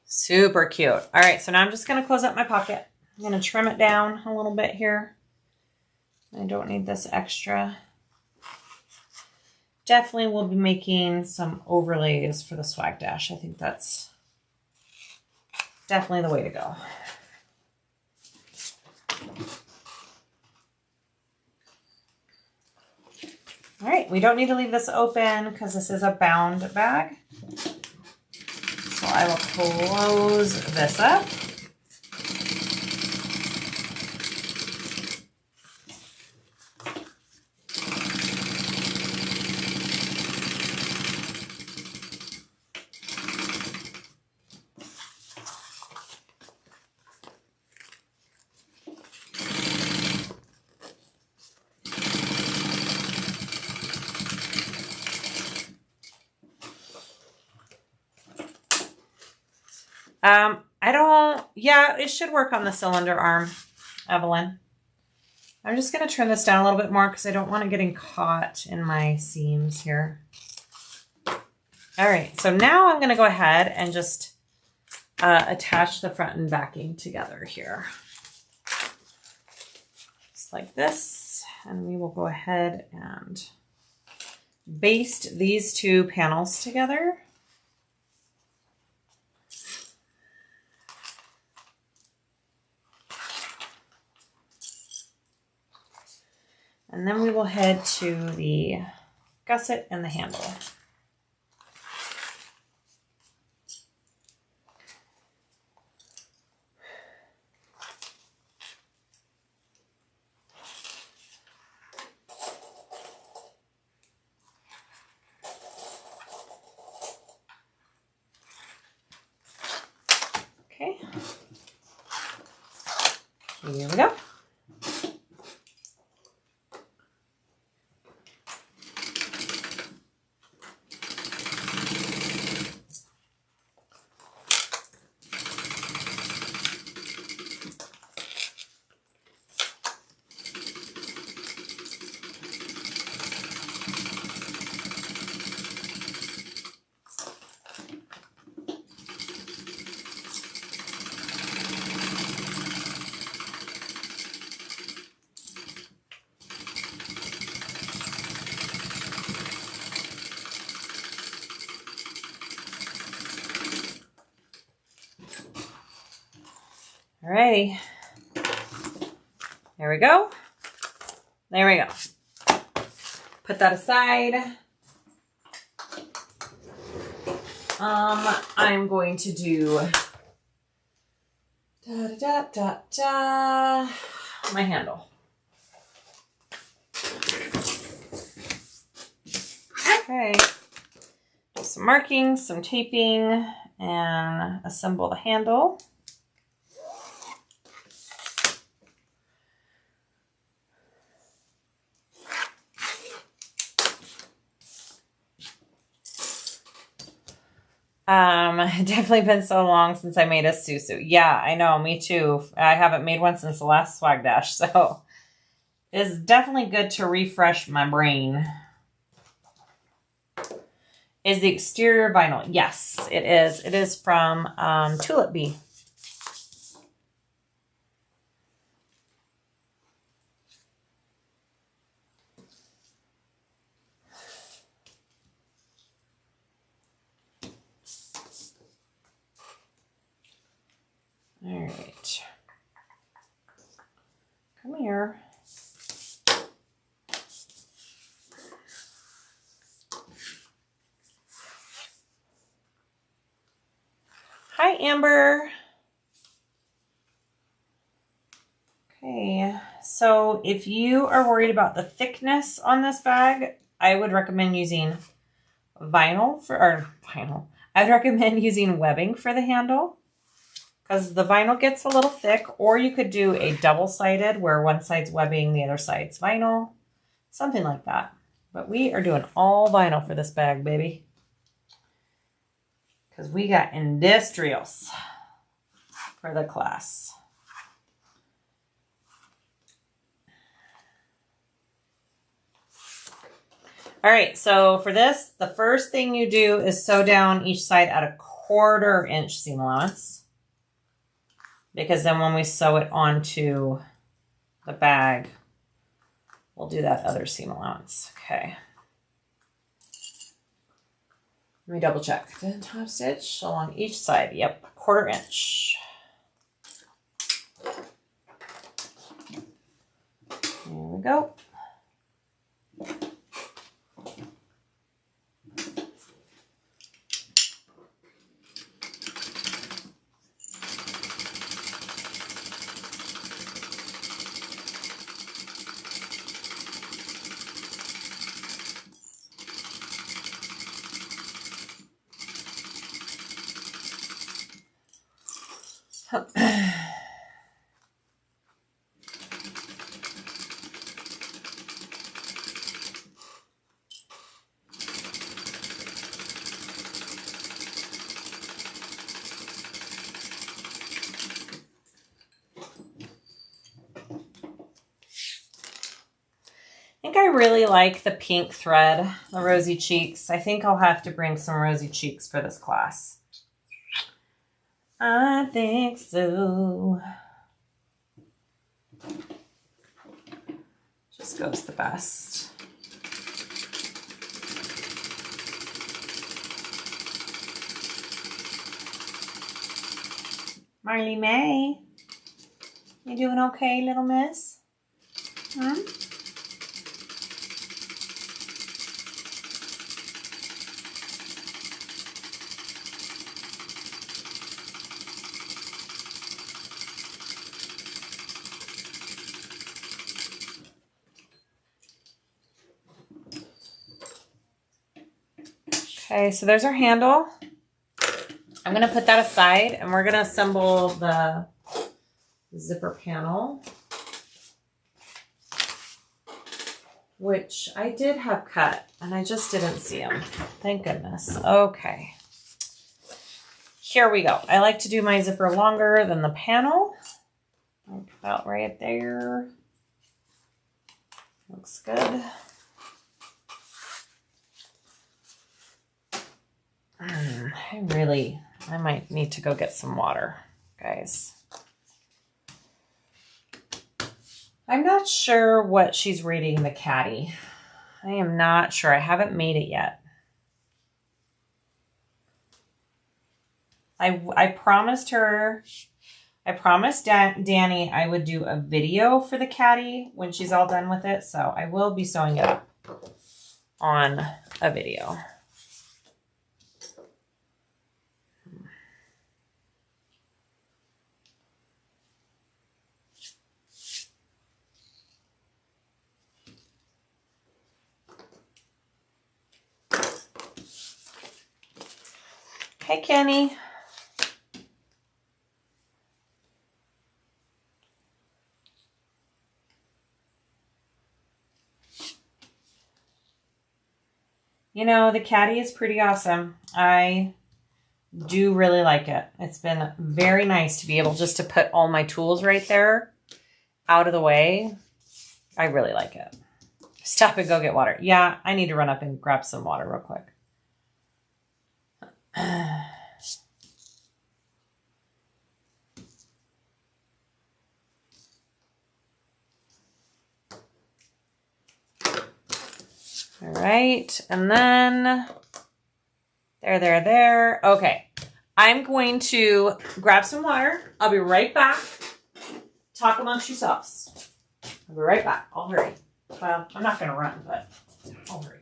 Super cute. All right, so now I'm just going to close up my pocket. I'm going to trim it down a little bit here. I don't need this extra. Definitely will be making some overlays for the swag dash. I think that's definitely the way to go. All right, we don't need to leave this open because this is a bound bag. So I will close this up. Yeah, it should work on the cylinder arm, Evelyn. I'm just going to turn this down a little bit more because I don't want it getting caught in my seams here. All right, so now I'm going to go ahead and just attach the front and backing together here. Just like this, and we will go ahead and baste these two panels together. And then we will head to the gusset and the handle. Here we go. Alrighty, there we go. There we go. Put that aside. I'm going to do my handle. Okay, do some marking, some taping, and assemble the handle. It's definitely been so long since I made a Sue Sue. Yeah, I know, me too. I haven't made one since the last Swag Dash, so it's definitely good to refresh my brain. Is the exterior vinyl? Yes, it is. It is from Tulip Bee. All right. Come here. Hi, Amber. Okay, so if you are worried about the thickness on this bag, I would recommend using vinyl I'd recommend using webbing for the handle because the vinyl gets a little thick, or you could do a double-sided where one side's webbing, the other side's vinyl, something like that. But we are doing all vinyl for this bag, baby, because we got industrials for the class. All right, so for this, the first thing you do is sew down each side at a 1/4 inch seam allowance, because then when we sew it onto the bag, we'll do that other seam allowance. Okay. Let me double check. Then top stitch along each side. Yep, 1/4 inch. There we go. I think I really like the pink thread, the rosy cheeks. I think I'll have to bring some rosy cheeks for this class. I think so. Just goes the best. Marley May, you doing okay, little miss? Hmm? Okay, so there's our handle. I'm going to put that aside and we're going to assemble the zipper panel, which I did have cut and I just didn't see them. Thank goodness. Okay. Here we go. I like to do my zipper longer than the panel. About right there. Looks good. I might need to go get some water, guys. I'm not sure what she's rating the caddy. I am not sure. I haven't made it yet. I promised her, I promised Danny I would do a video for the caddy when she's all done with it. So I will be sewing it up on a video. Hey, Kenny. You know, the caddy is pretty awesome. I do really like it. It's been very nice to be able just to put all my tools right there out of the way. I really like it. Stop and go get water. Yeah, I need to run up and grab some water real quick. All right, and then there. Okay, I'm going to grab some water. I'll be right back. Talk amongst yourselves. I'll be right back. I'll hurry. Well, I'm not going to run, but I'll hurry.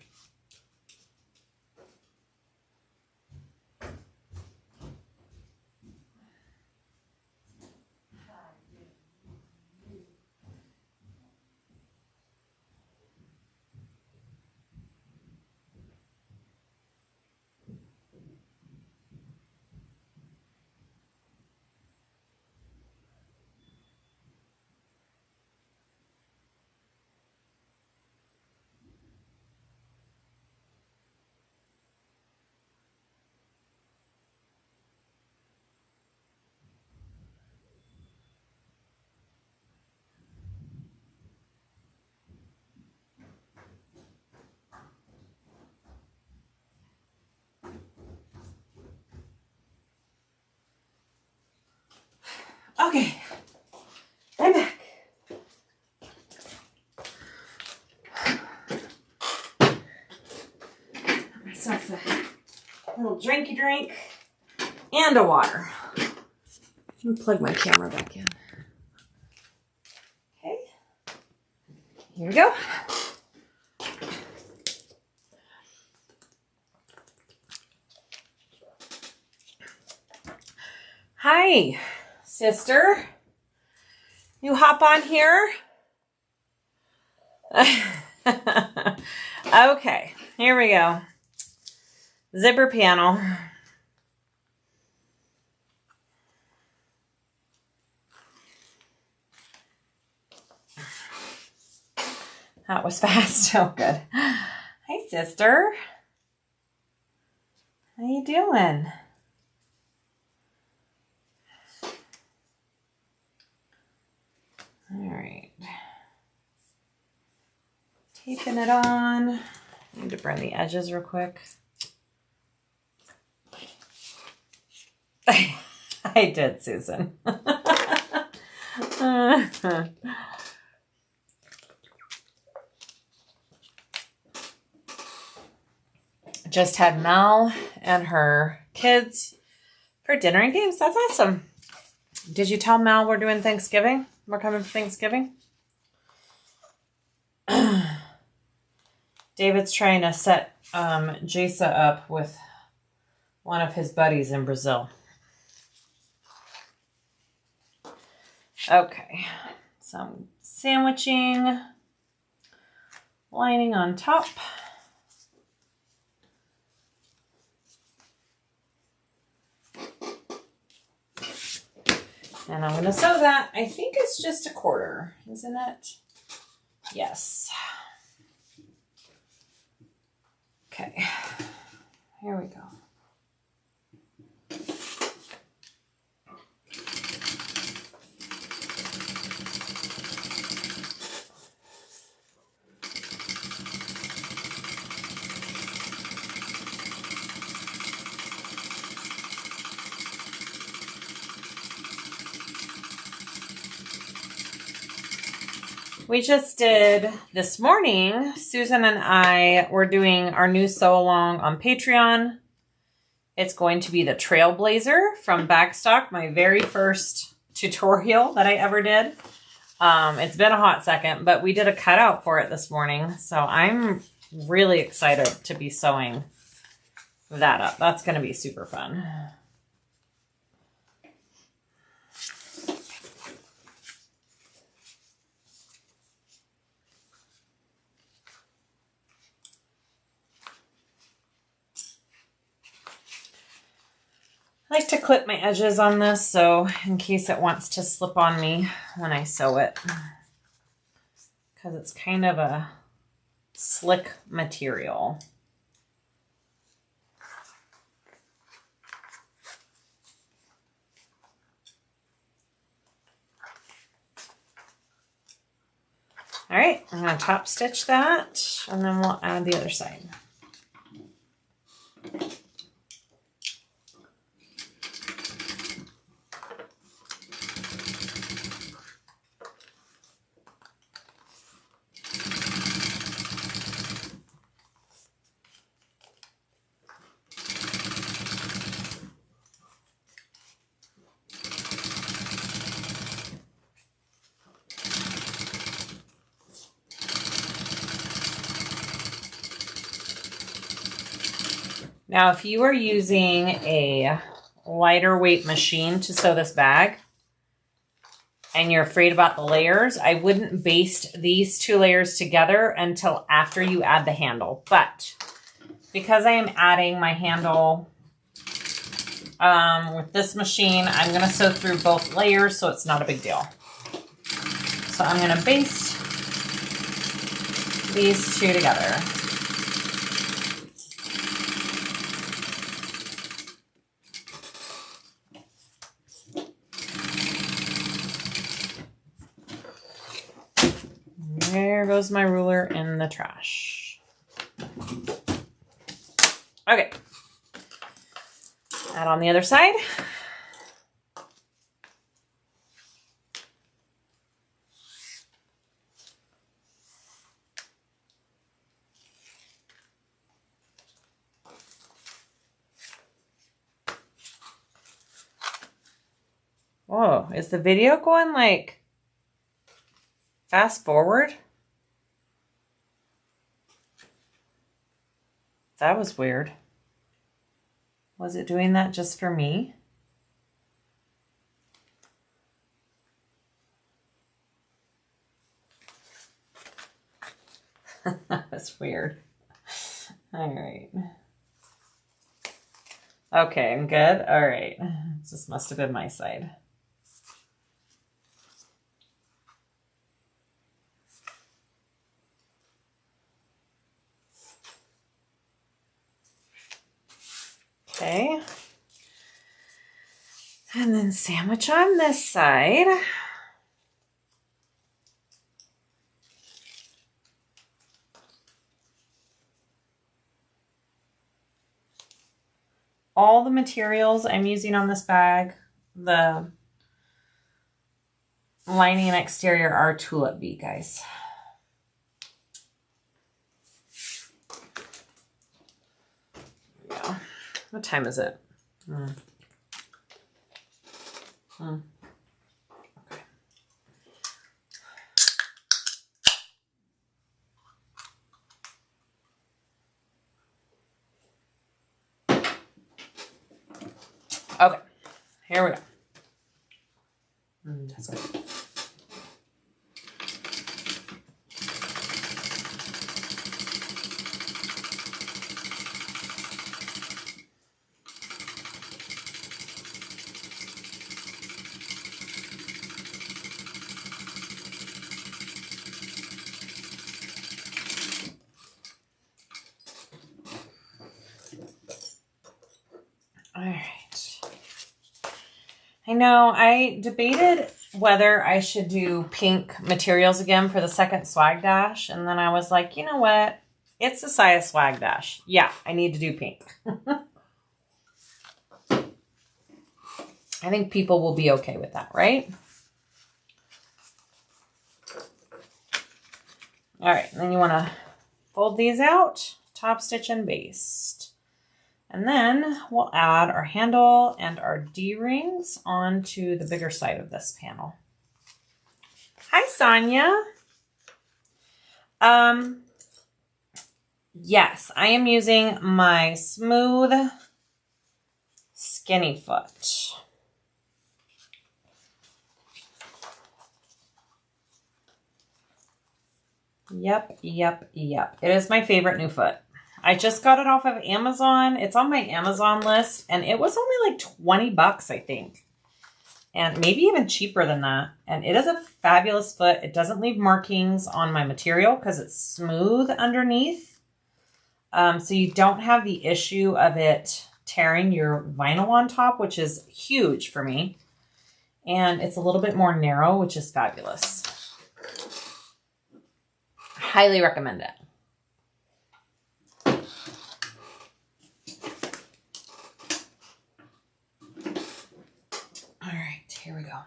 Okay, I'm back. Got myself a little drinky drink and a water. Let me plug my camera back in. Okay, here we go. Hi, sister. You hop on here? Okay, here we go. Zipper panel. That was fast. Oh, good. Hi, sister. How you doing? All right. Taping it on. I need to burn the edges real quick. I did, Susan. Just had Mel and her kids for dinner and games. That's awesome. Did you tell Mel we're doing Thanksgiving? We're coming for Thanksgiving? David's trying to set Jasa up with one of his buddies in Brazil. Okay, so I'm sandwiching, lining on top. And I'm going to sew that. I think it's just 1/4, isn't it? Yes. Okay. Here we go. We just did this morning, Susan and I were doing our new sew along on Patreon. It's going to be the Trailblazer from Bagstock, my very first tutorial that I ever did. It's been a hot second, but we did a cutout for it this morning. So I'm really excited to be sewing that up. That's going to be super fun. I like to clip my edges on this, so in case it wants to slip on me when I sew it, because it's kind of a slick material. All right, I'm going to top stitch that, and then we'll add the other side. Now, if you are using a lighter weight machine to sew this bag and you're afraid about the layers, I wouldn't baste these 2 layers together until after you add the handle. But because I am adding my handle with this machine, I'm going to sew through both layers, so it's not a big deal. So I'm going to baste these 2 together. There goes my ruler in the trash. Okay. Add on the other side. Whoa, is the video going like fast forward? That was weird. Was it doing that just for me? That's weird. All right. Okay, I'm good. All right. This must have been my side. Okay. And then sandwich on this side. All the materials I'm using on this bag, the lining and exterior, are tulip bee, guys. Yeah. What time is it? Okay, here we go. That's good. I know, I debated whether I should do pink materials again for the second swag dash. And then I was like, you know what? It's the SiahSwag dash. Yeah, I need to do pink. I think people will be okay with that, right? All right, and then you want to fold these out, top stitch and baste. And then we'll add our handle and our D-rings onto the bigger side of this panel. Hi, Sonia. Yes, I am using my smooth skinny foot. Yep. It is my favorite new foot. I just got it off of Amazon. It's on my Amazon list, and it was only like 20 bucks, I think. And maybe even cheaper than that. And it is a fabulous foot. It doesn't leave markings on my material because it's smooth underneath. So you don't have the issue of it tearing your vinyl on top, which is huge for me. And it's a little bit more narrow, which is fabulous. Highly recommend it. All right, here we go.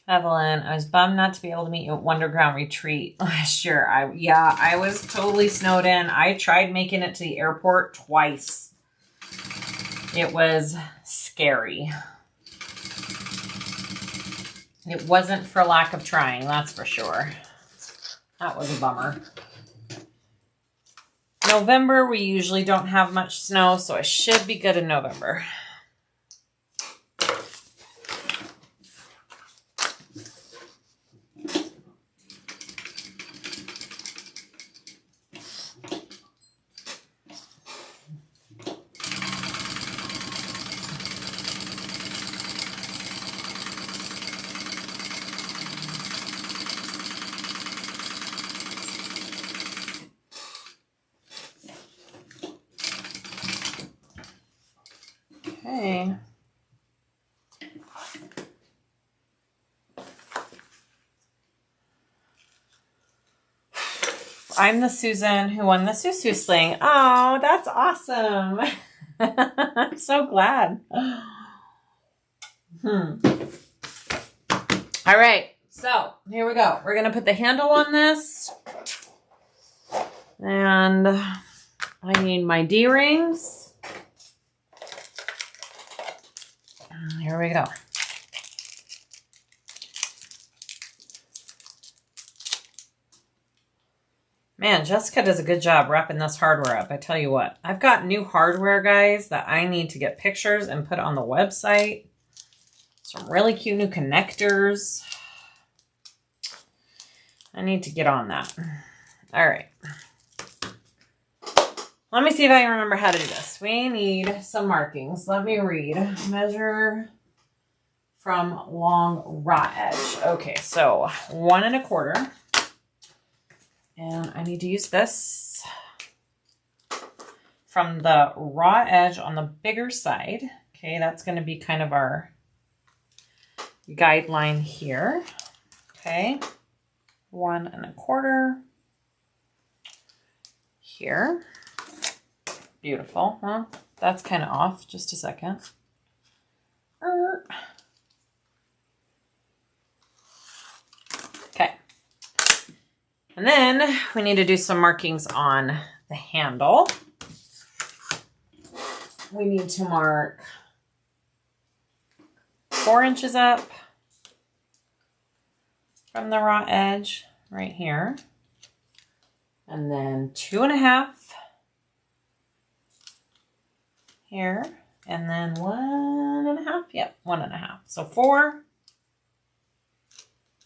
Evelyn, I was bummed not to be able to meet you at Wonderground Retreat last year. I was totally snowed in. I tried making it to the airport twice. It was scary. It wasn't for lack of trying, that's for sure. That was a bummer. November, we usually don't have much snow, so I should be good in November. Okay. I'm the Susan who won the Sue Sue Sling. Oh, that's awesome. I'm so glad. All right, so here we go. We're going to put the handle on this. And I need my D-rings. Here we go. Man, Jessica does a good job wrapping this hardware up. I tell you what, I've got new hardware, guys, that I need to get pictures and put on the website. Some really cute new connectors. I need to get on that. All right. Let me see if I can remember how to do this. We need some markings. Let me read. Measure from long raw edge. Okay, so 1 1/4. And I need to use this from the raw edge on the bigger side. Okay, that's going to be kind of our guideline here. Okay, 1 1/4 here. Beautiful, huh? That's kind of off. Just a second. Okay. And then we need to do some markings on the handle. We need to mark 4 inches up from the raw edge right here. And then 2 1/2 here, and then 1 1/2. Yep, 1 1/2. So 4,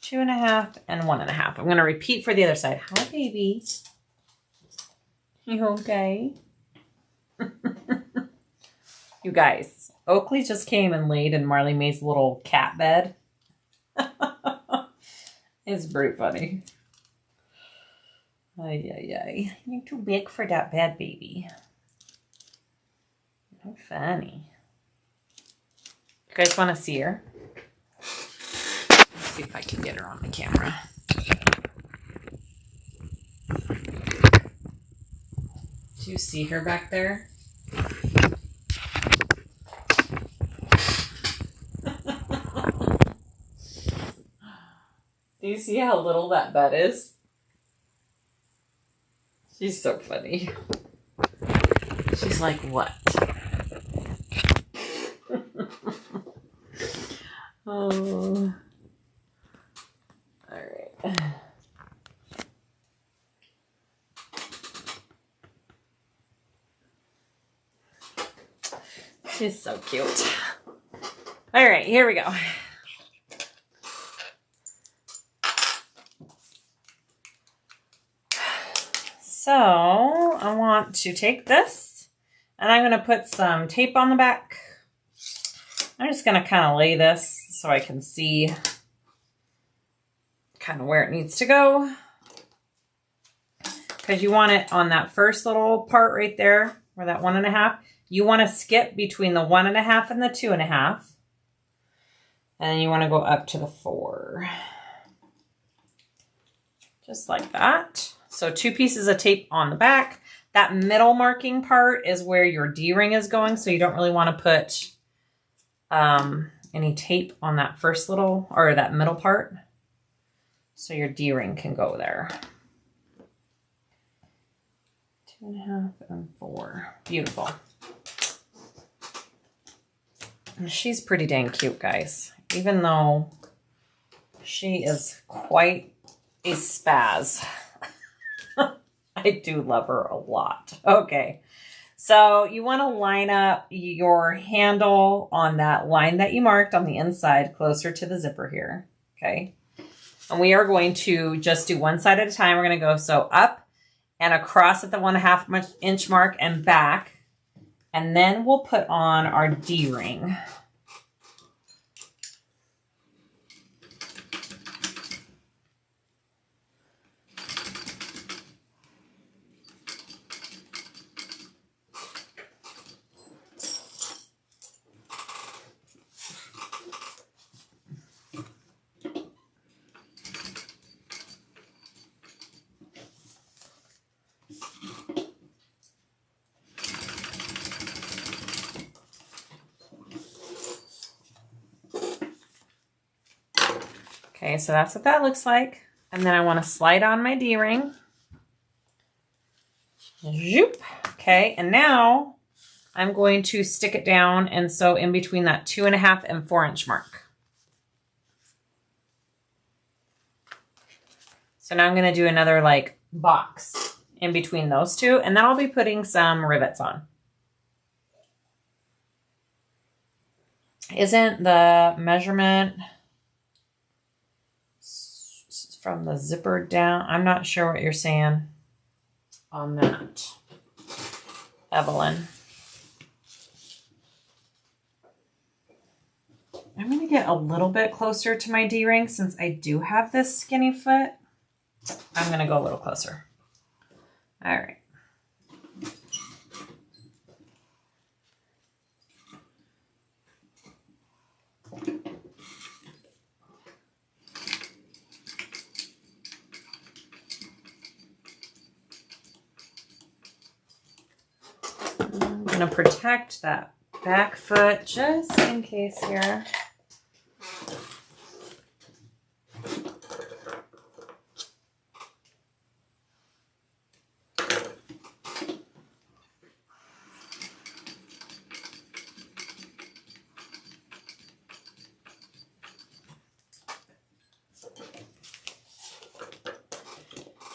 2 1/2, and 1 1/2. I'm going to repeat for the other side. Hi, baby. You okay? You guys, Oakley just came and laid in Marley May's little cat bed. It's pretty funny. Ay, ay, ay. You're too big for that bed, baby. You're funny. You guys want to see her? Let's see if I can get her on the camera. Do you see her back there? Do you see how little that bed is? She's so funny. She's like, what? Oh. All right. She's so cute. All right, here we go. So I want to take this and I'm going to put some tape on the back. I'm just going to kind of lay this so I can see kind of where it needs to go. Because you want it on that first little part right there, where that 1.5. You want to skip between the 1.5 and the 2.5. And then you want to go up to the 4. Just like that. So 2 pieces of tape on the back. That middle marking part is where your D-ring is going. So you don't really want to put any tape on that first little, or that middle part. So your D-ring can go there. 2.5 and 4. Beautiful. And she's pretty dang cute, guys. Even though she is quite a spaz. I do love her a lot. Okay. So you want to line up your handle on that line that you marked on the inside closer to the zipper here. Okay. And we are going to just do one side at a time. We're going to go so up and across at the 1.5 inch mark and back. And then we'll put on our D-ring. Okay, so that's what that looks like. And then I want to slide on my D-ring. Zoop. Okay, and now I'm going to stick it down and sew in between that 2.5 and 4 inch mark. So now I'm going to do another like box in between those two, and then I'll be putting some rivets on. Isn't the measurement from the zipper down? I'm not sure what you're saying on that, Evelyn. I'm going to get a little bit closer to my D-ring since I do have this skinny foot. I'm going to go a little closer. All right. I'm going to protect that back foot just in case here.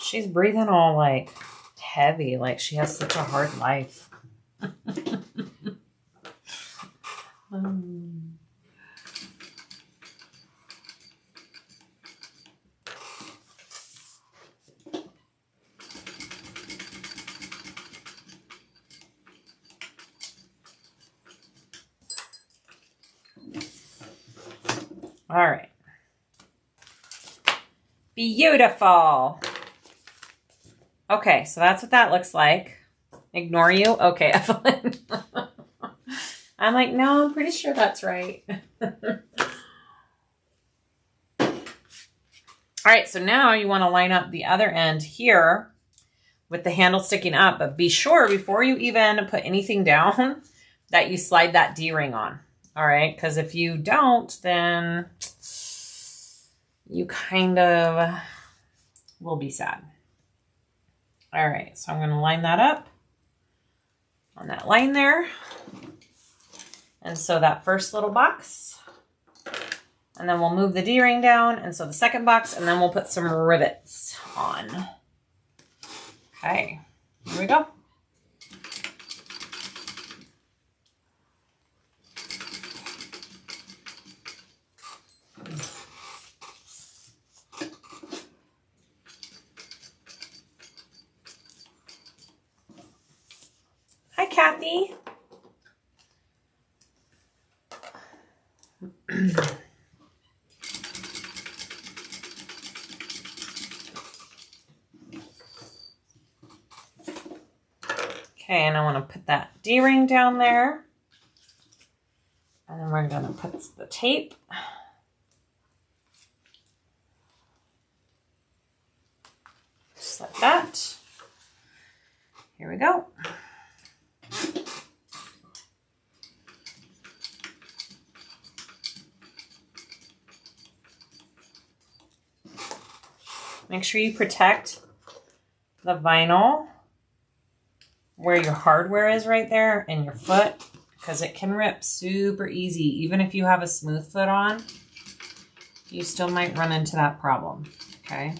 She's breathing all like heavy, like she has such a hard life. All right. Beautiful. Okay, so that's what that looks like. Ignore you? Okay, Evelyn. I'm like, no, I'm pretty sure that's right. All right, so now you want to line up the other end here with the handle sticking up, but be sure before you even put anything down that you slide that D-ring on. All right, because if you don't, then you kind of will be sad. All right, so I'm going to line that up on that line there. And so that first little box, and then we'll move the D-ring down. And so the second box, and then we'll put some rivets on. Okay, here we go. Hi, Kathy. Okay, and I want to put that D-ring down there. And then we're going to put the tape. Just like that. Here we go. Make sure you protect the vinyl where your hardware is right there and your foot, because it can rip super easy. Even if you have a smooth foot on, you still might run into that problem, okay?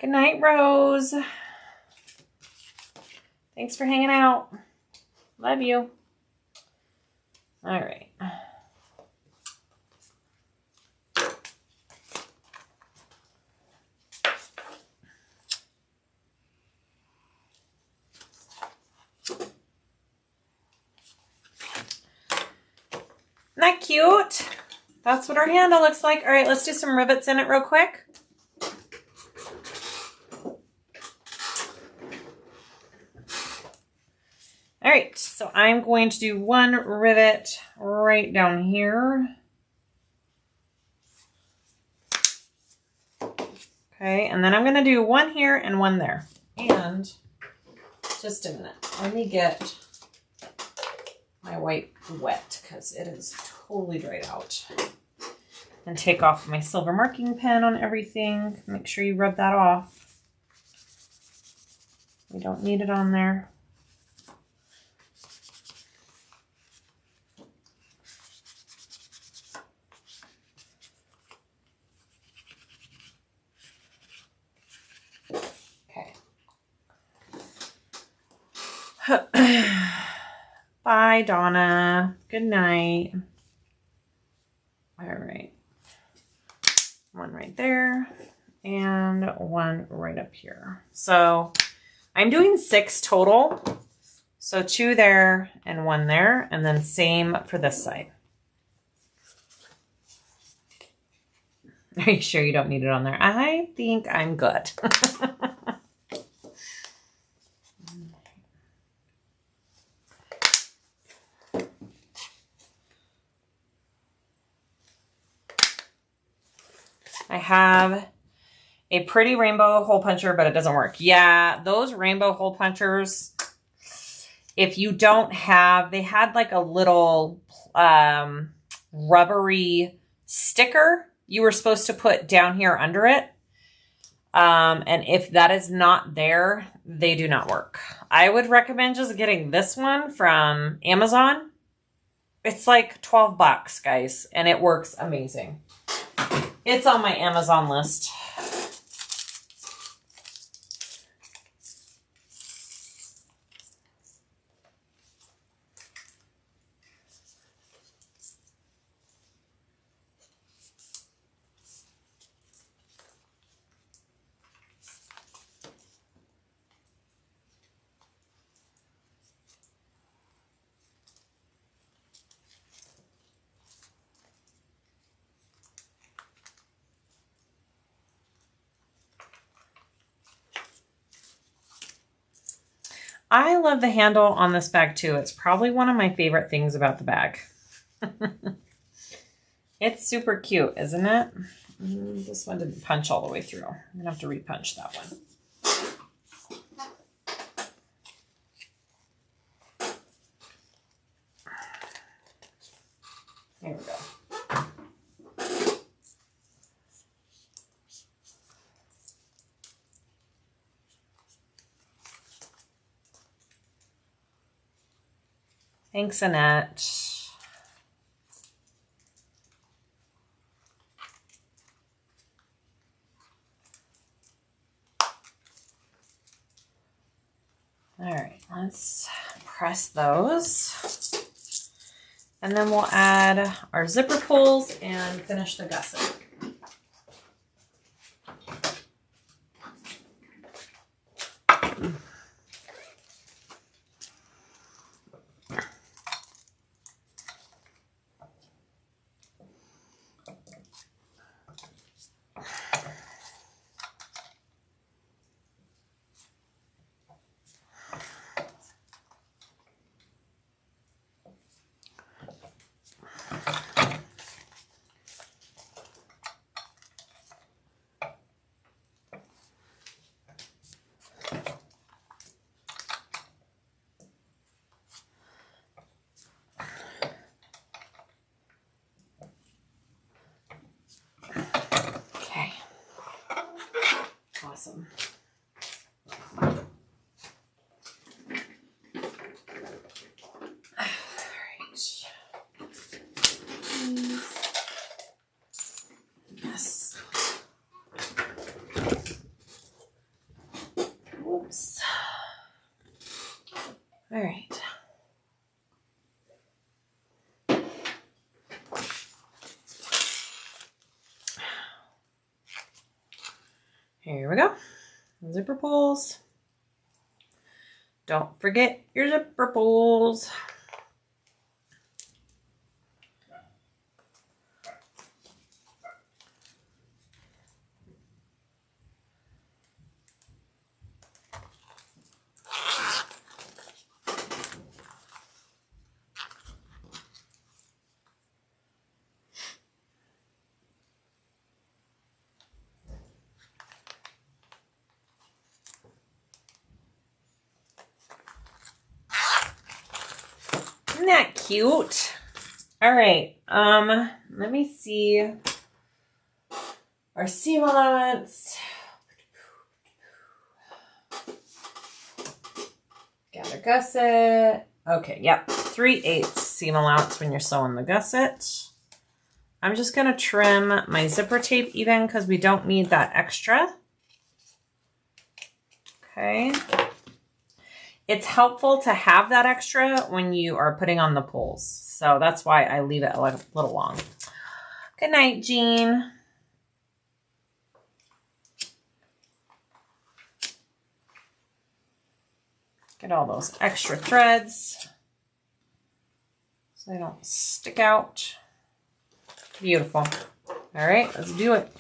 Good night, Rose. Thanks for hanging out. Love you. All right. Isn't that cute? That's what our handle looks like. All right, let's do some rivets in it real quick. All right, so I'm going to do one rivet right down here. Okay, and then I'm going to do one here and one there. And just a minute, let me get my white wet because it is totally dried out. And take off my silver marking pen on everything. Make sure you rub that off. We don't need it on there. Bye, Donna. Good night. All right. One right there and one right up here. So I'm doing 6 total. So 2 there and 1 there, and then same for this side. Are you sure you don't need it on there? I think I'm good. I have a pretty rainbow hole puncher, but it doesn't work. Yeah, those rainbow hole punchers, if you don't have, they had like a little rubbery sticker you were supposed to put down here under it. And if that is not there, they do not work. I would recommend just getting this one from Amazon. It's like 12 bucks, guys, and it works amazing. It's on my Amazon list. I love the handle on this bag too. It's probably one of my favorite things about the bag. It's super cute, isn't it? This one didn't punch all the way through. I'm gonna have to repunch that one. There we go. Thanks, Annette. All right, let's press those. And then we'll add our zipper pulls and finish the gusset. Awesome. All right. Yes. Whoops. All right. Here we go. Zipper pulls. Don't forget your zipper pulls. Isn't that cute? All right, let me see our seam allowance. Got a gusset. Okay, yep, 3/8 seam allowance when you're sewing the gusset. I'm just gonna trim my zipper tape even because we don't need that extra. Okay. It's helpful to have that extra when you are putting on the pulls. So that's why I leave it a little long. Good night, Jean. Get all those extra threads so they don't stick out. Beautiful. All right, let's do it.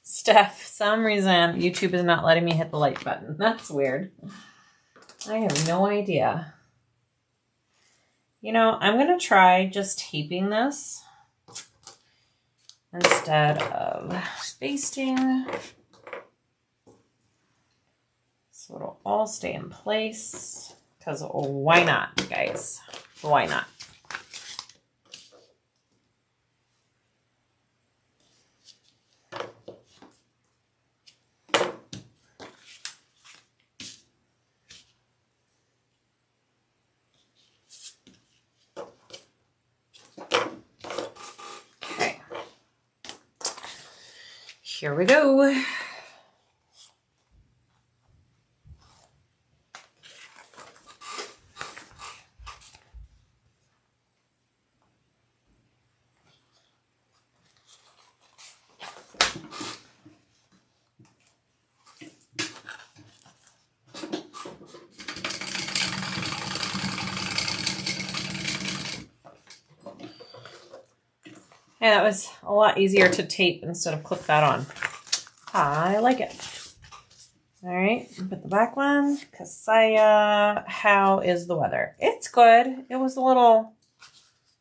Steph, some reason YouTube is not letting me hit the like button. That's weird. I have no idea. You know, I'm going to try just taping this instead of basting. So it'll all stay in place. Because why not, guys? Why not? Here we go. Yeah, that was a lot easier to tape instead of clip that on. I like it. All right, put the back one. Siah, how is the weather? It's good. It was a little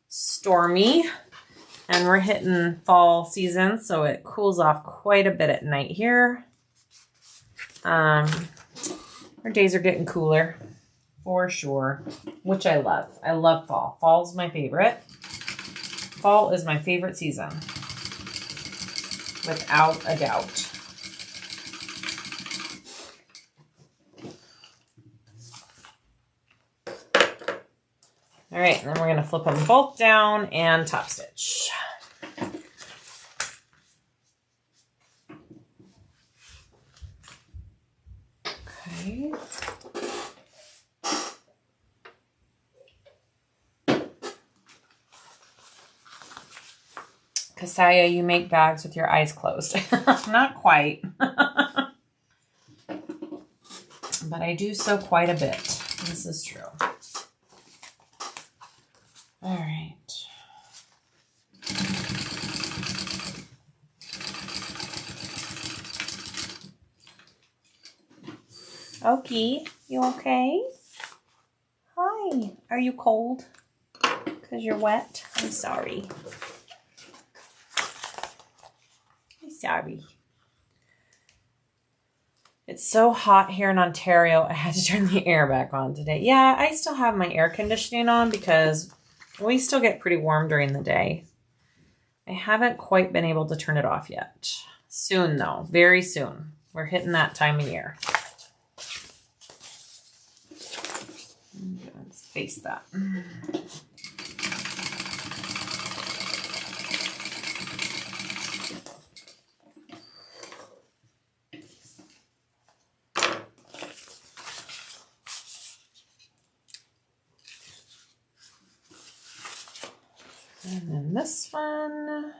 stormy, and we're hitting fall season, so it cools off quite a bit at night here. Our days are getting cooler for sure, which I love. I love fall. Fall's my favorite. Fall is my favorite season, without a doubt. All right, and then we're gonna flip them both down and top stitch. Okay. Siah, you make bags with your eyes closed. Not quite. But I do sew quite a bit. This is true. All right. Okie, you okay? Hi. Are you cold? Because you're wet? I'm sorry. Sorry. It's so hot here in Ontario. I had to turn the air back on today. Yeah, I still have my air conditioning on because we still get pretty warm during the day. I haven't quite been able to turn it off yet. Soon though, very soon. We're hitting that time of year. Let's face that. And then this one.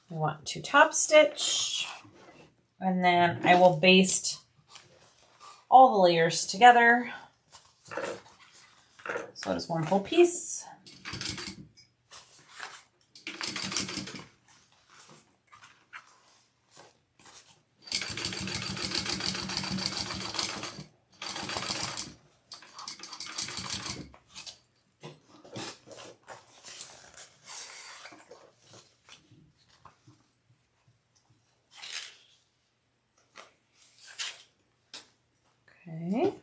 I want to top stitch, and then I will baste all the layers together. So it is one full piece. Okay.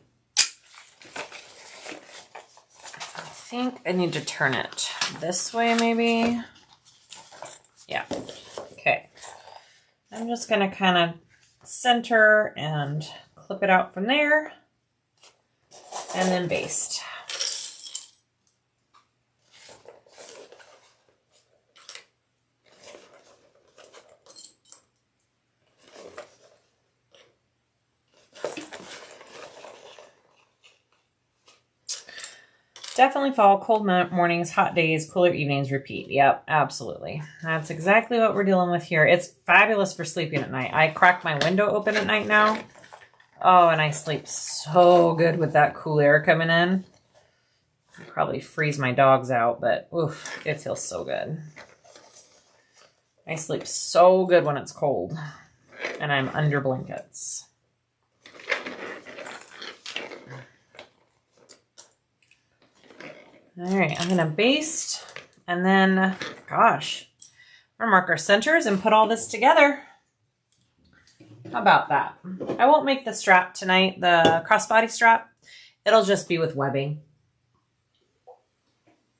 I think I need to turn it this way maybe. Yeah. Okay. I'm just going to kind of center and clip it out from there and then baste. Definitely fall, cold mornings, hot days, cooler evenings, repeat. Yep, absolutely. That's exactly what we're dealing with here. It's fabulous for sleeping at night. I crack my window open at night now. Oh, and I sleep so good with that cool air coming in. I'd probably freeze my dogs out, but oof, it feels so good. I sleep so good when it's cold and I'm under blankets. All right, I'm gonna baste and then, gosh, I'm gonna mark our centers and put all this together. How about that? I won't make the strap tonight, the crossbody strap. It'll just be with webbing.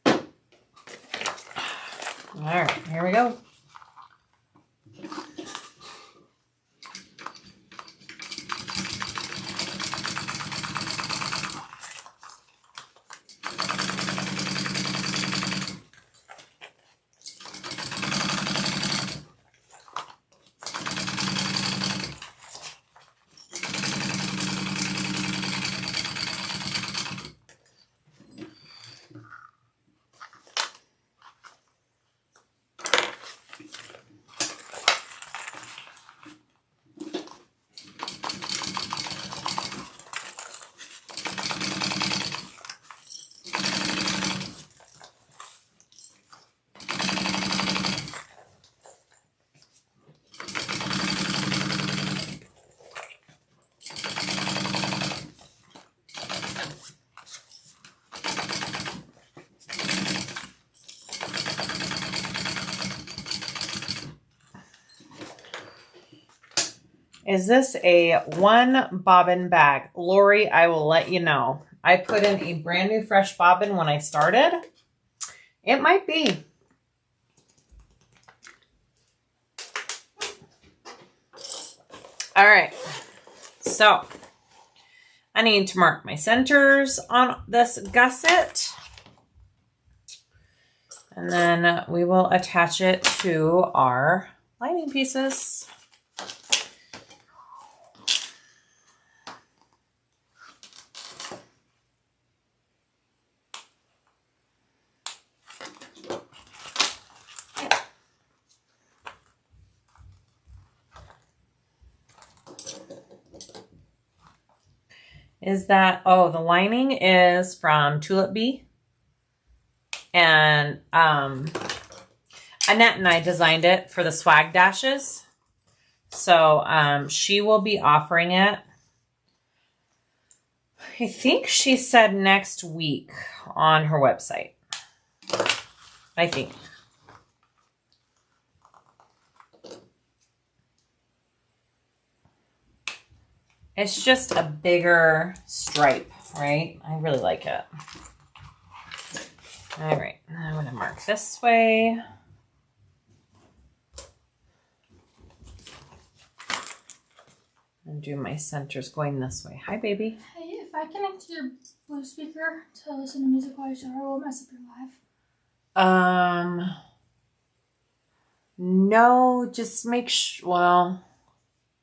All right, here we go. Is this a 1 bobbin bag? Lori, I will let you know. I put in a brand new fresh bobbin when I started. It might be. All right. So I need to mark my centers on this gusset. And then we will attach it to our lining pieces. Is that, oh, the lining is from Tulip Bee. And Annette and I designed it for the swag dashes. So she will be offering it. I think she said next week on her website. I think. It's just a bigger stripe, right? I really like it. All right, I'm going to mark this way. And do my centers going this way. Hi, baby. Hey, if I connect to your blue speaker to listen to music while you shower, will it mess up your live? No, just make sure, well.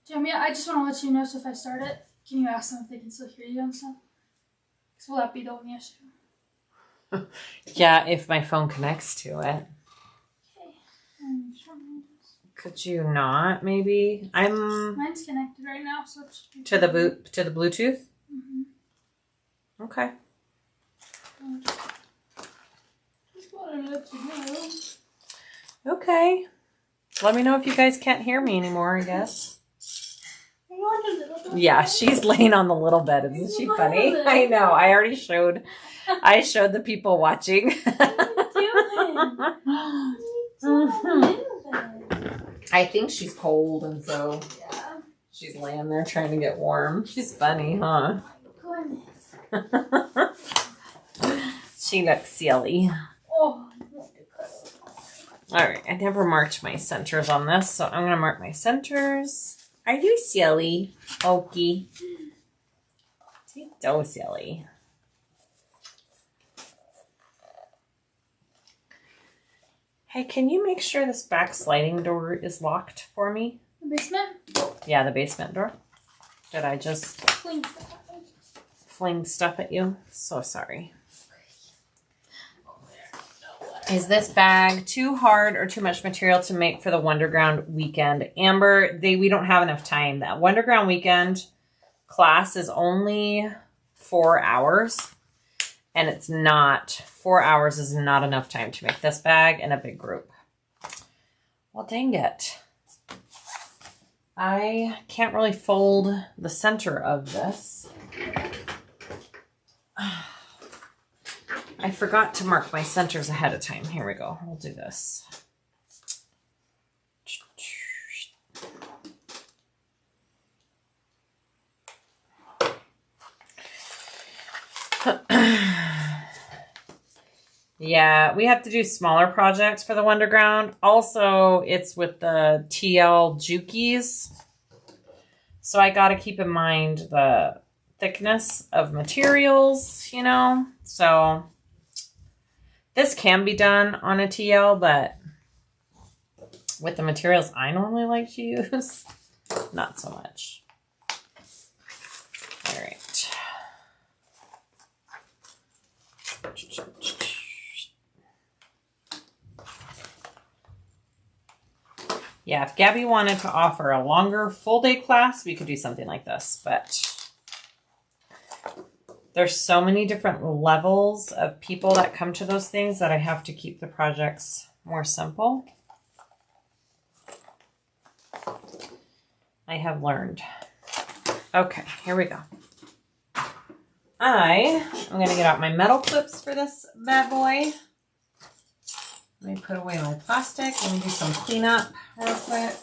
Jamie, I just want to let you know, so if I start it, can you ask them if they can still hear you and stuff? Because will that be the only issue? Yeah, if my phone connects to it. Okay. Could you not, maybe? Mine's connected right now, so it's to the Bluetooth? Mm-hmm. Okay. Just wanted it to know. Okay. Let me know if you guys can't hear me anymore, I guess. Yeah, she's laying on the little bed. Isn't she funny? I know. I already showed. I showed the people watching. I think she's cold, and so she's laying there trying to get warm. She's funny, huh? She looks silly. All right, I never marked my centers on this, so I'm going to mark my centers. Are you silly, Okie? She's so silly. Hey, can you make sure this back sliding door is locked for me? The basement? Yeah, the basement door. Did I just fling stuff at you? So sorry. Is this bag too hard or too much material to make for the Wonderground weekend? Amber, we don't have enough time. That Wonderground weekend class is only 4 hours. And it's not, 4 hours is not enough time to make this bag in a big group. Well, dang it. I can't really fold the center of this. I forgot to mark my centers ahead of time. Here we go. We'll do this. Yeah, we have to do smaller projects for the Wonderground. Also, it's with the TL Jukies. So I got to keep in mind the thickness of materials, you know. So this can be done on a TL, but with the materials I normally like to use, not so much. All right. Yeah, if Gabby wanted to offer a longer full day class, we could do something like this, but there's so many different levels of people that come to those things that I have to keep the projects more simple. I have learned. Okay, here we go. I'm going to get out my metal clips for this bad boy. Let me put away my plastic. Let me do some cleanup real quick.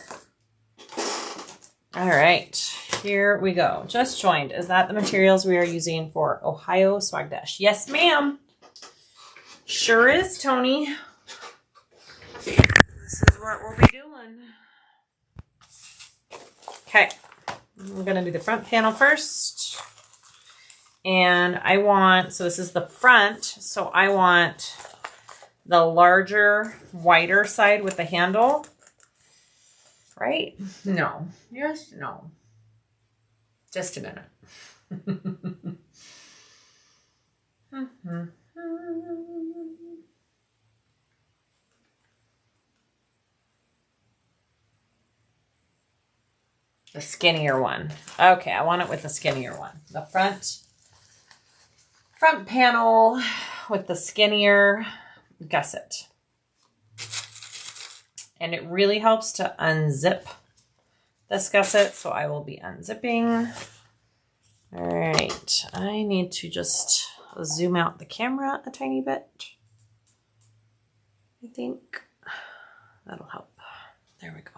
All right, here we go. Just joined. Is that the materials we are using for Ohio Swag Dash? Yes, ma'am. Sure is, Tony. This is what we'll be doing. Okay, I'm gonna do the front panel first. And I want, so this is the front, so I want the larger, wider side with the handle. Right? No. Yes, no. Just a minute. The skinnier one. Okay, I want it with the skinnier one. The front panel with the skinnier gusset. And it really helps to unzip this gusset, so I will be unzipping. All right, I need to just zoom out the camera a tiny bit. I think that'll help. There we go.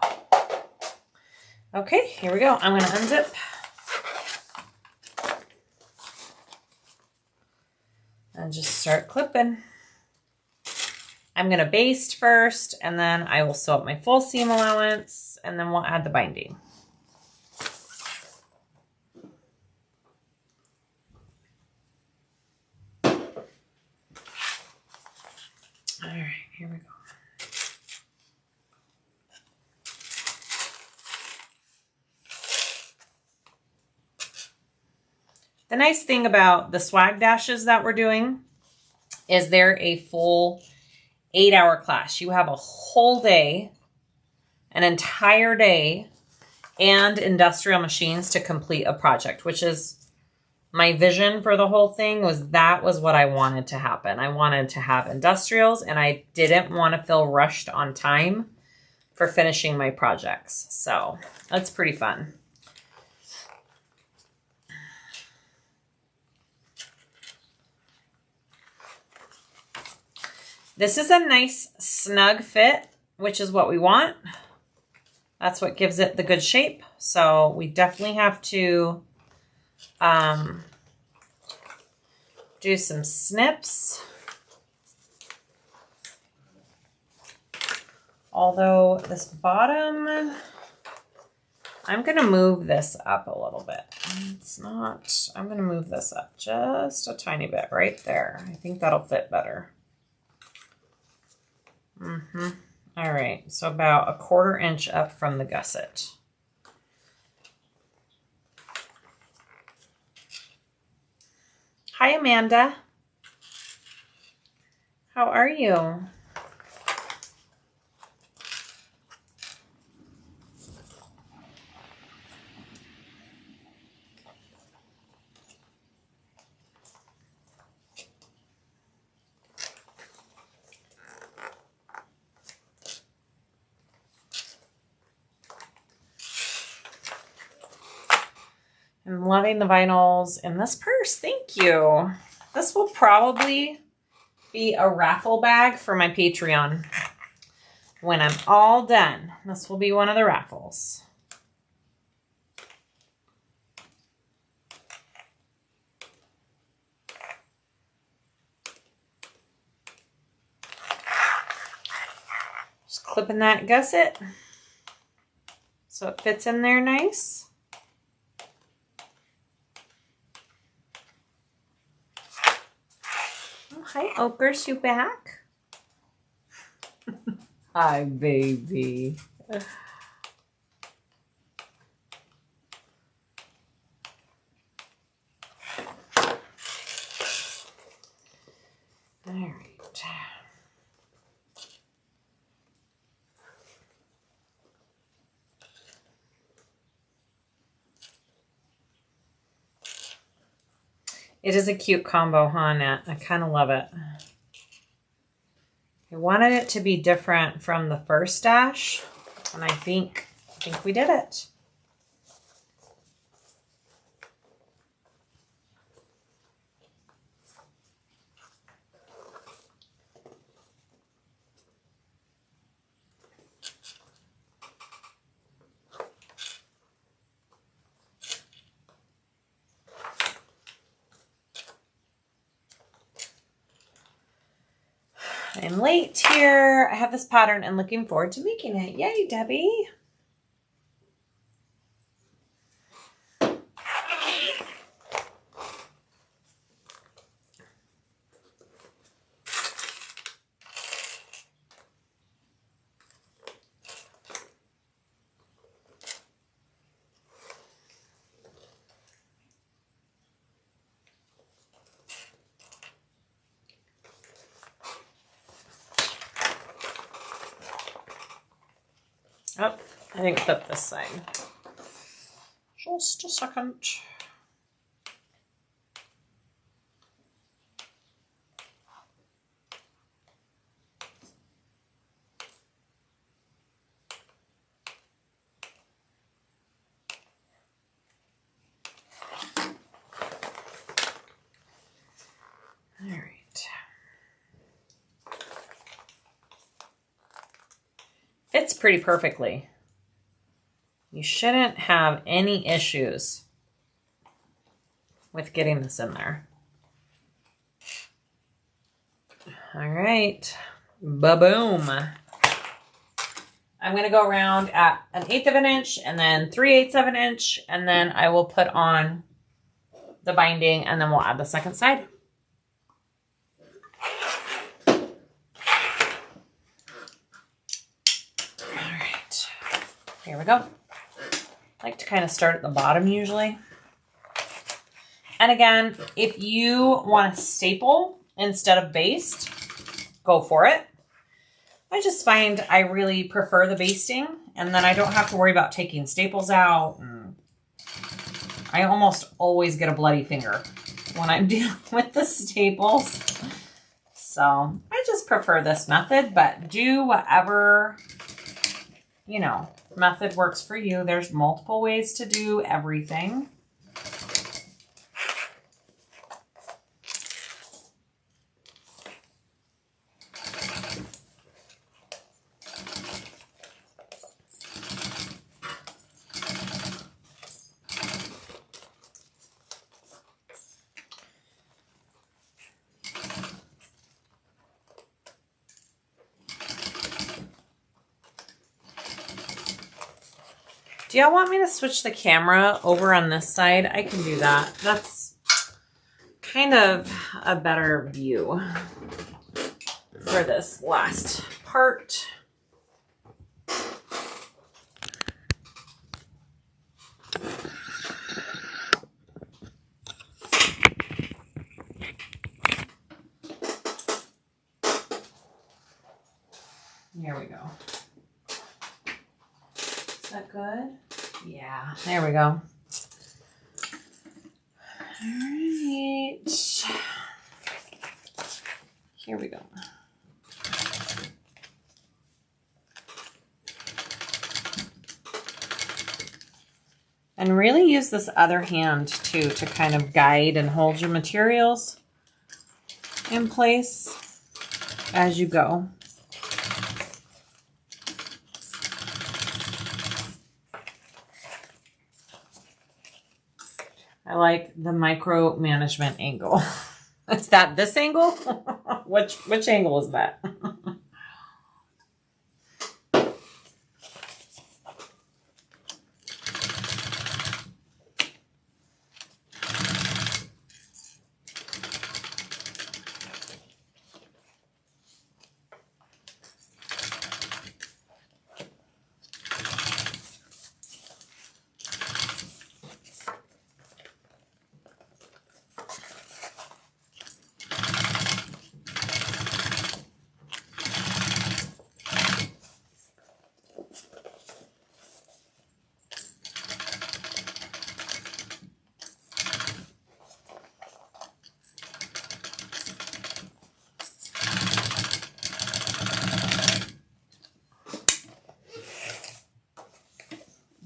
Okay, here we go. I'm going to unzip. And just start clipping. I'm going to baste first, and then I will sew up my full seam allowance, and then we'll add the binding. All right, here we go. The nice thing about the swag dashes that we're doing is they're a full 8-hour class. You have a whole day, an entire day, and industrial machines to complete a project, which is my vision for the whole thing. That was what I wanted to happen. I wanted to have industrials, and I didn't want to feel rushed on time for finishing my projects. So that's pretty fun. This is a nice snug fit, which is what we want. That's what gives it the good shape. So we definitely have to do some snips. Although this bottom, I'm going to move this up a little bit. It's not, I'm going to move this up just a tiny bit right there. I think that'll fit better. All right, so about 1/4 inch up from the gusset. Hi, Amanda. How are you? I'm loving the vinyls in this purse. Thank you. This will probably be a raffle bag for my Patreon. When I'm all done, this will be one of the raffles. Just clipping that gusset so it fits in there nice. Hi, Okers, you back? Hi, baby. All right. It is a cute combo, huh, Nat? I kind of love it. I wanted it to be different from the first dash, and I think we did it. I'm late here. I have this pattern and looking forward to making it. Yay, Debbie. Oh, I didn't clip this side. Just a second. All right. Fits pretty perfectly. You shouldn't have any issues with getting this in there. All right, ba-boom. I'm gonna go around at 1/8 of an inch and then 3/8 of an inch, and then I will put on the binding and then we'll add the second side. Here we go. I like to kind of start at the bottom usually. And again, if you want to staple instead of baste, go for it. I just find I really prefer the basting, and then I don't have to worry about taking staples out. And I almost always get a bloody finger when I'm dealing with the staples. So I just prefer this method, but do whatever, you know, method works for you. There's multiple ways to do everything. Do y'all want me to switch the camera over on this side? I can do that. That's kind of a better view for this last part. There we go. Is that good? Yeah, there we go. All right. Here we go. And really use this other hand too to kind of guide and hold your materials in place as you go. I like the micromanagement angle. Is that this angle? Which angle is that?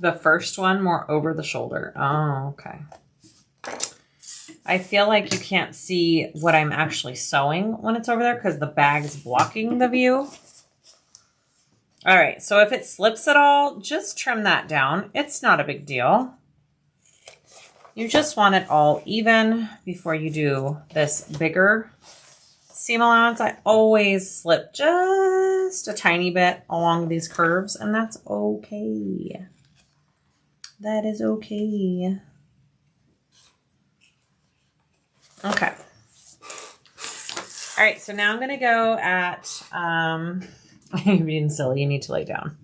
The first one more over the shoulder. Oh, okay. I feel like you can't see what I'm actually sewing when it's over there because the bag's blocking the view. All right, so if it slips at all, just trim that down. It's not a big deal. You just want it all even before you do this bigger seam allowance, I always slip just a tiny bit along these curves, and that's okay. That is okay. Okay. All right, so now I'm going to go at, you're being silly, you need to lay down.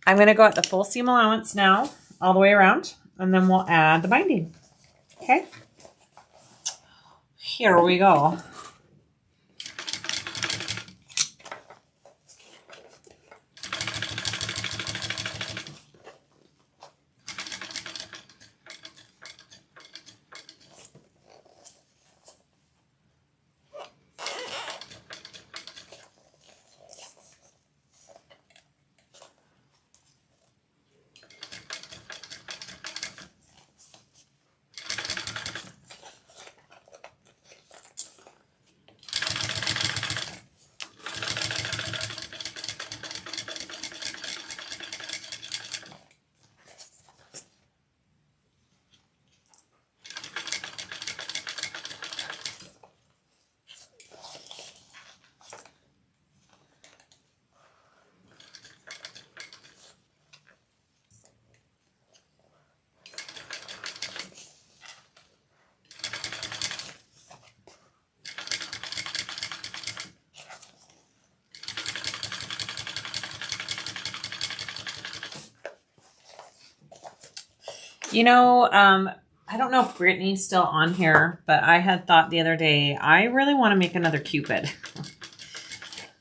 I'm going to go at the full seam allowance now, all the way around, and then we'll add the binding. Okay? Here we go. You know, I don't know if Brittany's still on here, but I had thought the other day, I really want to make another Cupid.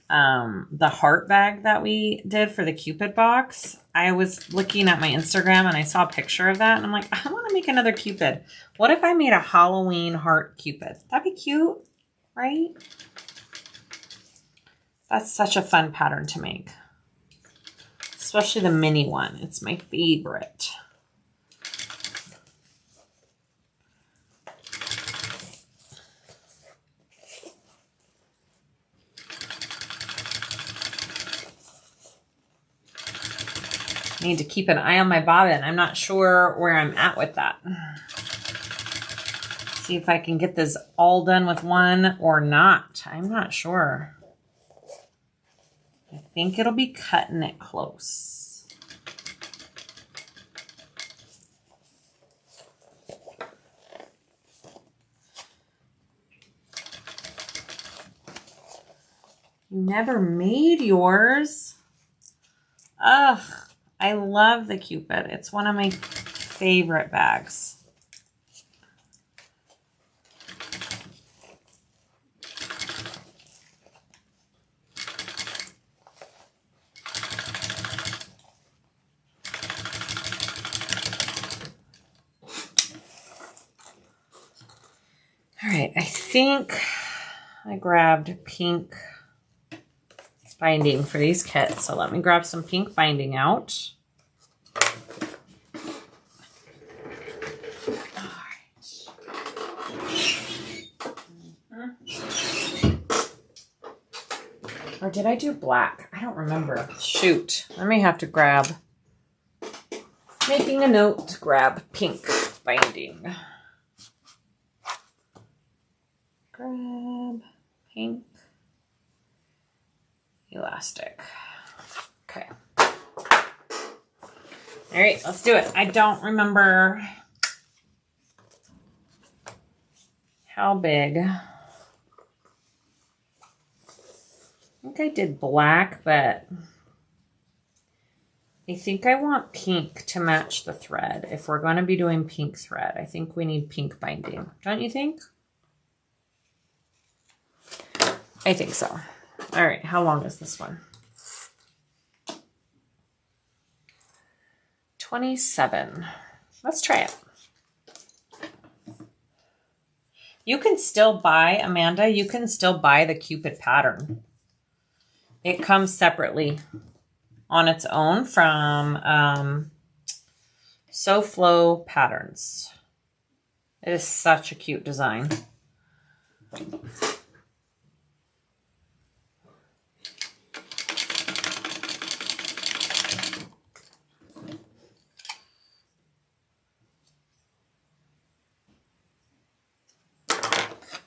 The heart bag that we did for the Cupid box, I was looking at my Instagram and I saw a picture of that and I'm like, I want to make another Cupid. What if I made a Halloween heart Cupid? That'd be cute, right? That's such a fun pattern to make. Especially the mini one. It's my favorite. Need to keep an eye on my bobbin. I'm not sure where I'm at with that. See if I can get this all done with one or not. I'm not sure. I think it'll be cutting it close. You never made yours. Ugh. I love the Cupid. It's one of my favorite bags. All right, I think I grabbed pink binding for these kits. So let me grab some pink binding out. Or did I do black? I don't remember. Shoot. I may have to grab, making a note to grab pink binding. Grab pink elastic. Okay. All right, let's do it. I don't remember how big. I think I did black, but I think I want pink to match the thread. If we're going to be doing pink thread, I think we need pink binding. Don't you think? I think so. All right, how long is this one? 27. Let's try it. You can still buy, Amanda, you can still buy the Cupid pattern. It comes separately on its own from SoFlo Patterns. It is such a cute design.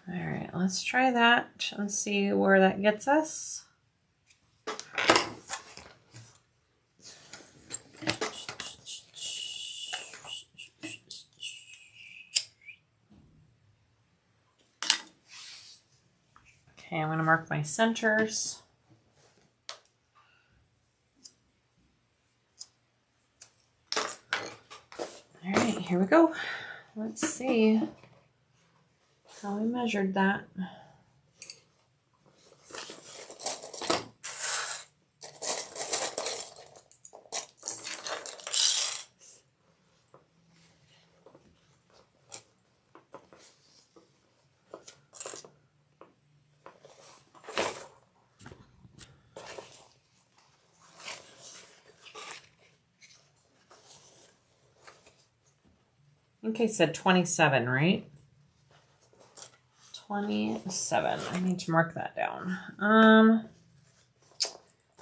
All right, let's try that and see where that gets us. Okay, I'm going to mark my centers. All right, here we go. Let's see how I measured that. I think I said 27, right? 27. I need to mark that down. All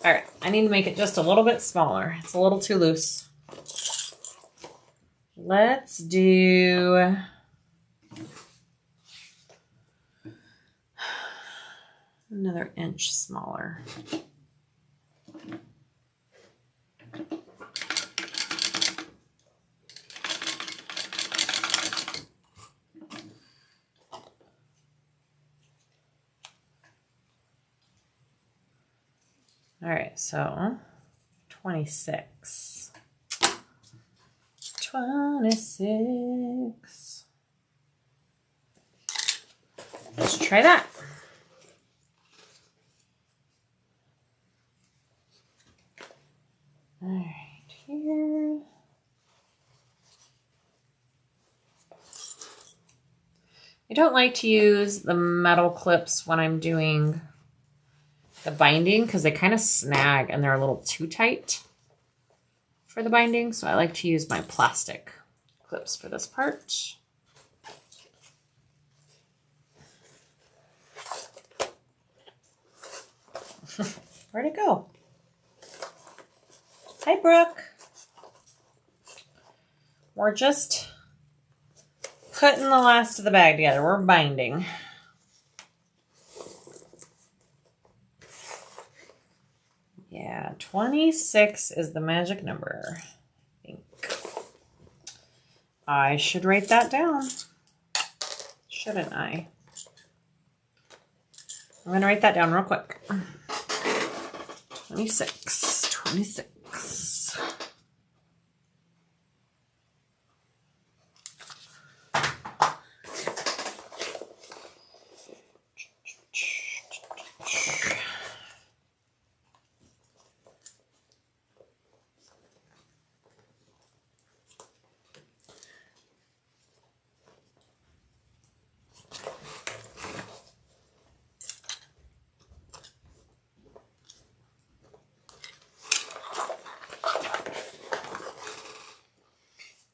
right, I need to make it just a little bit smaller. It's a little too loose. Let's do another inch smaller. All right, so 26. 26. Let's try that. All right, here. I don't like to use the metal clips when I'm doing the binding because they kind of snag and they're a little too tight for the binding. So I like to use my plastic clips for this part. Where'd it go? Hi, Brooke. We're just putting the last of the bag together. We're binding. Yeah, 26 is the magic number, I think. I should write that down, shouldn't I? I'm going to write that down real quick. 26, 26.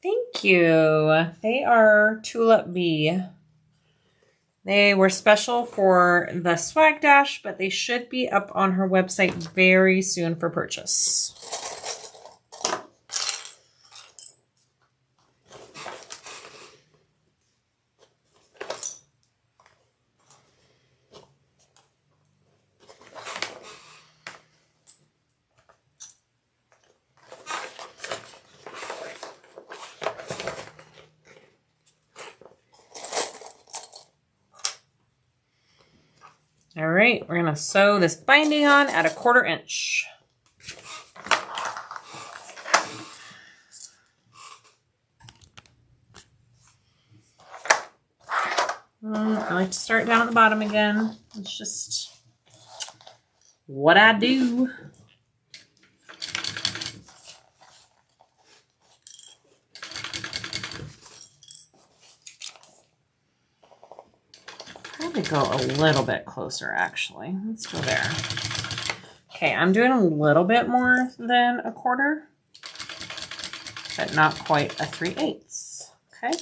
Thank you. They are Tulip Bee. They were special for the swag dash, but they should be up on her website very soon for purchase. All right, we're gonna sew this binding on at 1/4 inch. I like to start down at the bottom again. It's just what I do. Probably go a little bit closer, actually. Let's go there. Okay, I'm doing a little bit more than 1/4, but not quite a 3/8. Okay.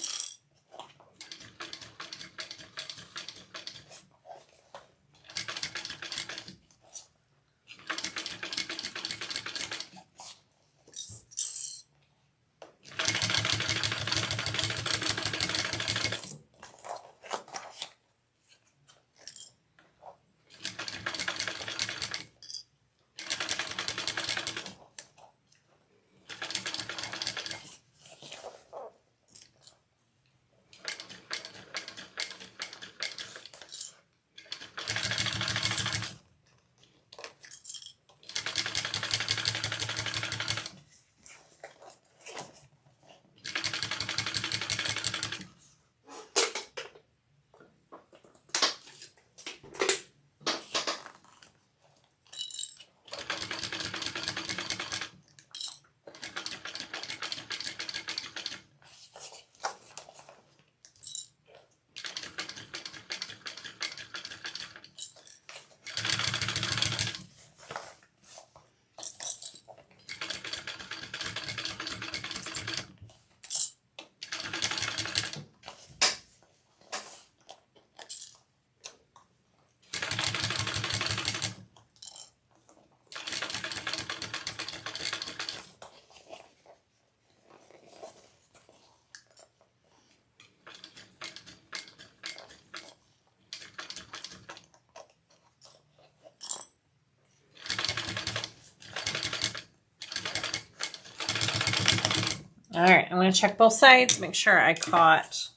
going to check both sides, make sure I caught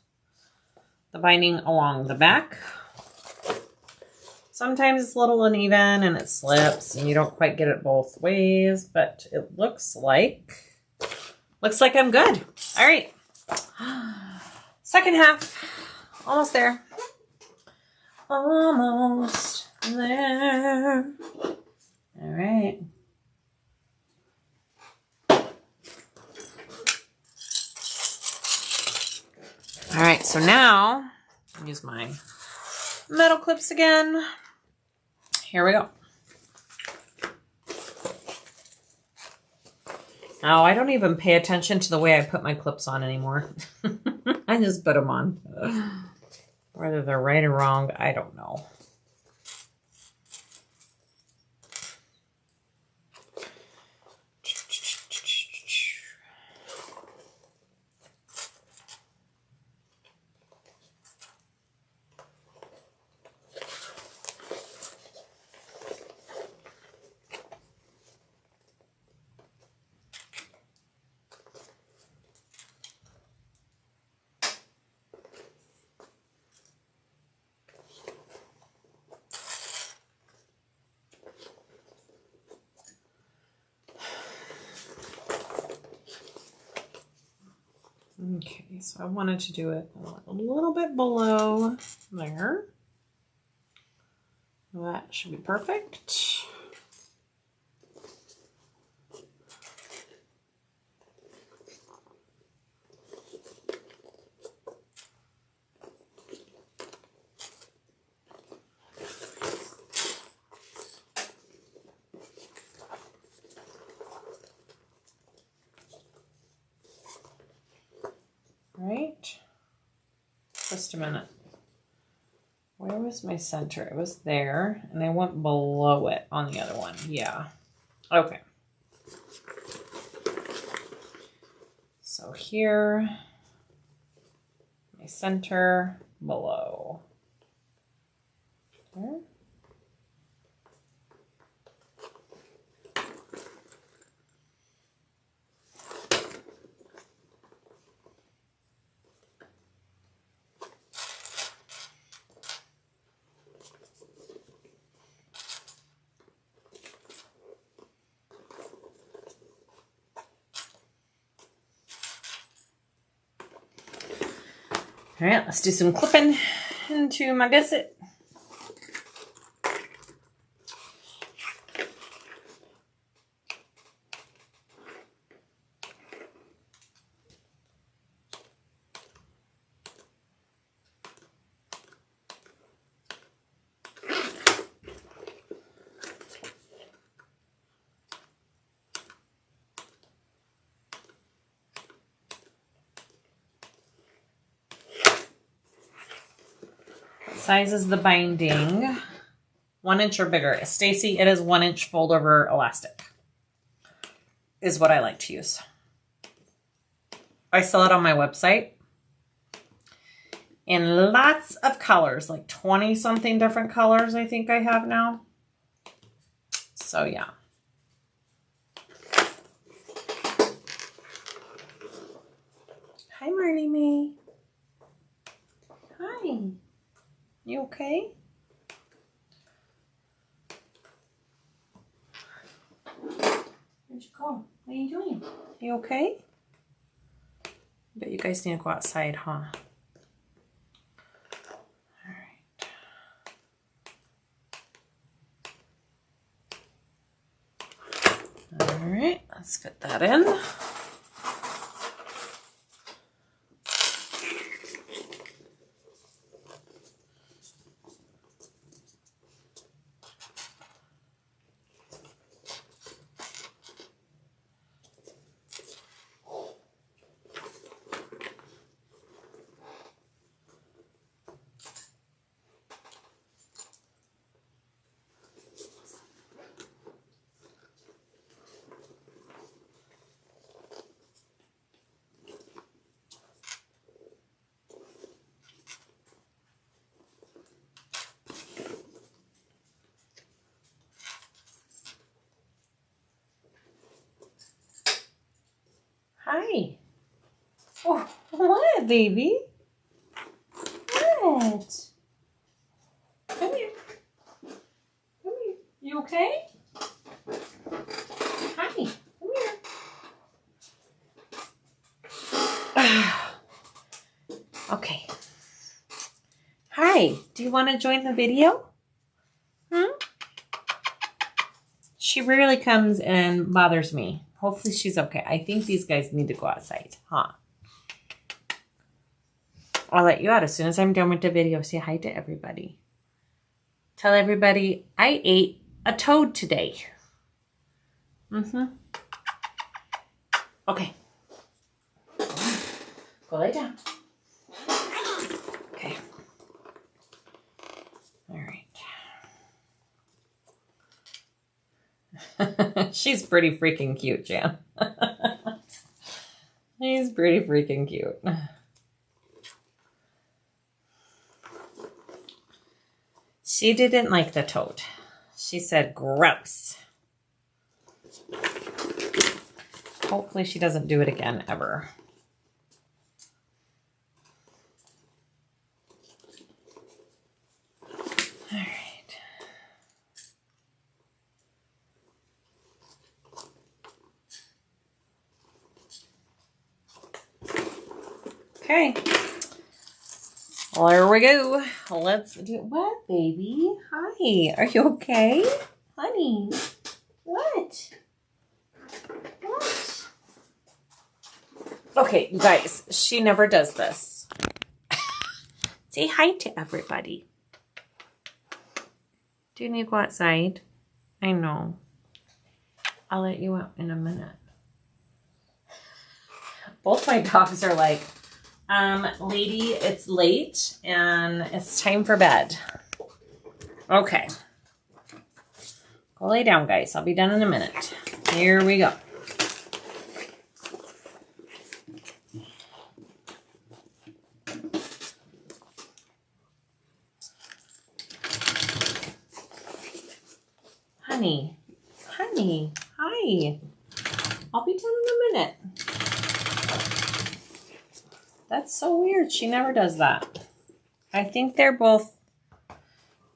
the binding along the back. Sometimes it's a little uneven and it slips and you don't quite get it both ways, but it looks like I'm good. All right. Second half, almost there. Almost there. All right. All right, so now I'll use my metal clips again. Here we go. Oh, I don't even pay attention to the way I put my clips on anymore. I just put them on. Whether they're right or wrong, I don't know. Okay, so I wanted to do it a little bit below there. That should be perfect. Right, just a minute. Where was my center? It was there, and I went below it on the other one. Yeah. Okay. So here, my center below. There. All right, let's do some clipping into my gusset. Size is the binding, 1 inch or bigger. Stacy, it is 1 inch fold over elastic is what I like to use. I sell it on my website in lots of colors, like 20 something different colors I think I have now. So yeah. Hi, Marnie Mae. Hi. You okay? Where'd you go? What are you doing? You okay? Bet you guys need to go outside, huh? All right, let's fit that in. Hi. Oh, what, baby? What? Come here. Come here. You okay? Hi. Come here. Okay. Hi. Do you want to join the video? She rarely comes and bothers me. Hopefully she's okay. I think these guys need to go outside, huh? I'll let you out as soon as I'm done with the video. Say hi to everybody. Tell everybody I ate a toad today. Okay. Go lay down. Okay. All right. She's pretty freaking cute, Jan. She's pretty freaking cute. She didn't like the toad. She said, gross. Hopefully she doesn't do it again, ever. All right. Okay. Well, there we go. Let's do what, baby? Hi. Are you okay? Honey. What? What? Okay, you guys, she never does this. Say hi to everybody. Do you need to go outside? I know. I'll let you out in a minute. Both my dogs are like, lady, it's late and it's time for bed. Okay. Go lay down, guys. I'll be done in a minute. Here we go. Honey, hi. I'll be done in a minute. That's so weird. She never does that. I think they're both...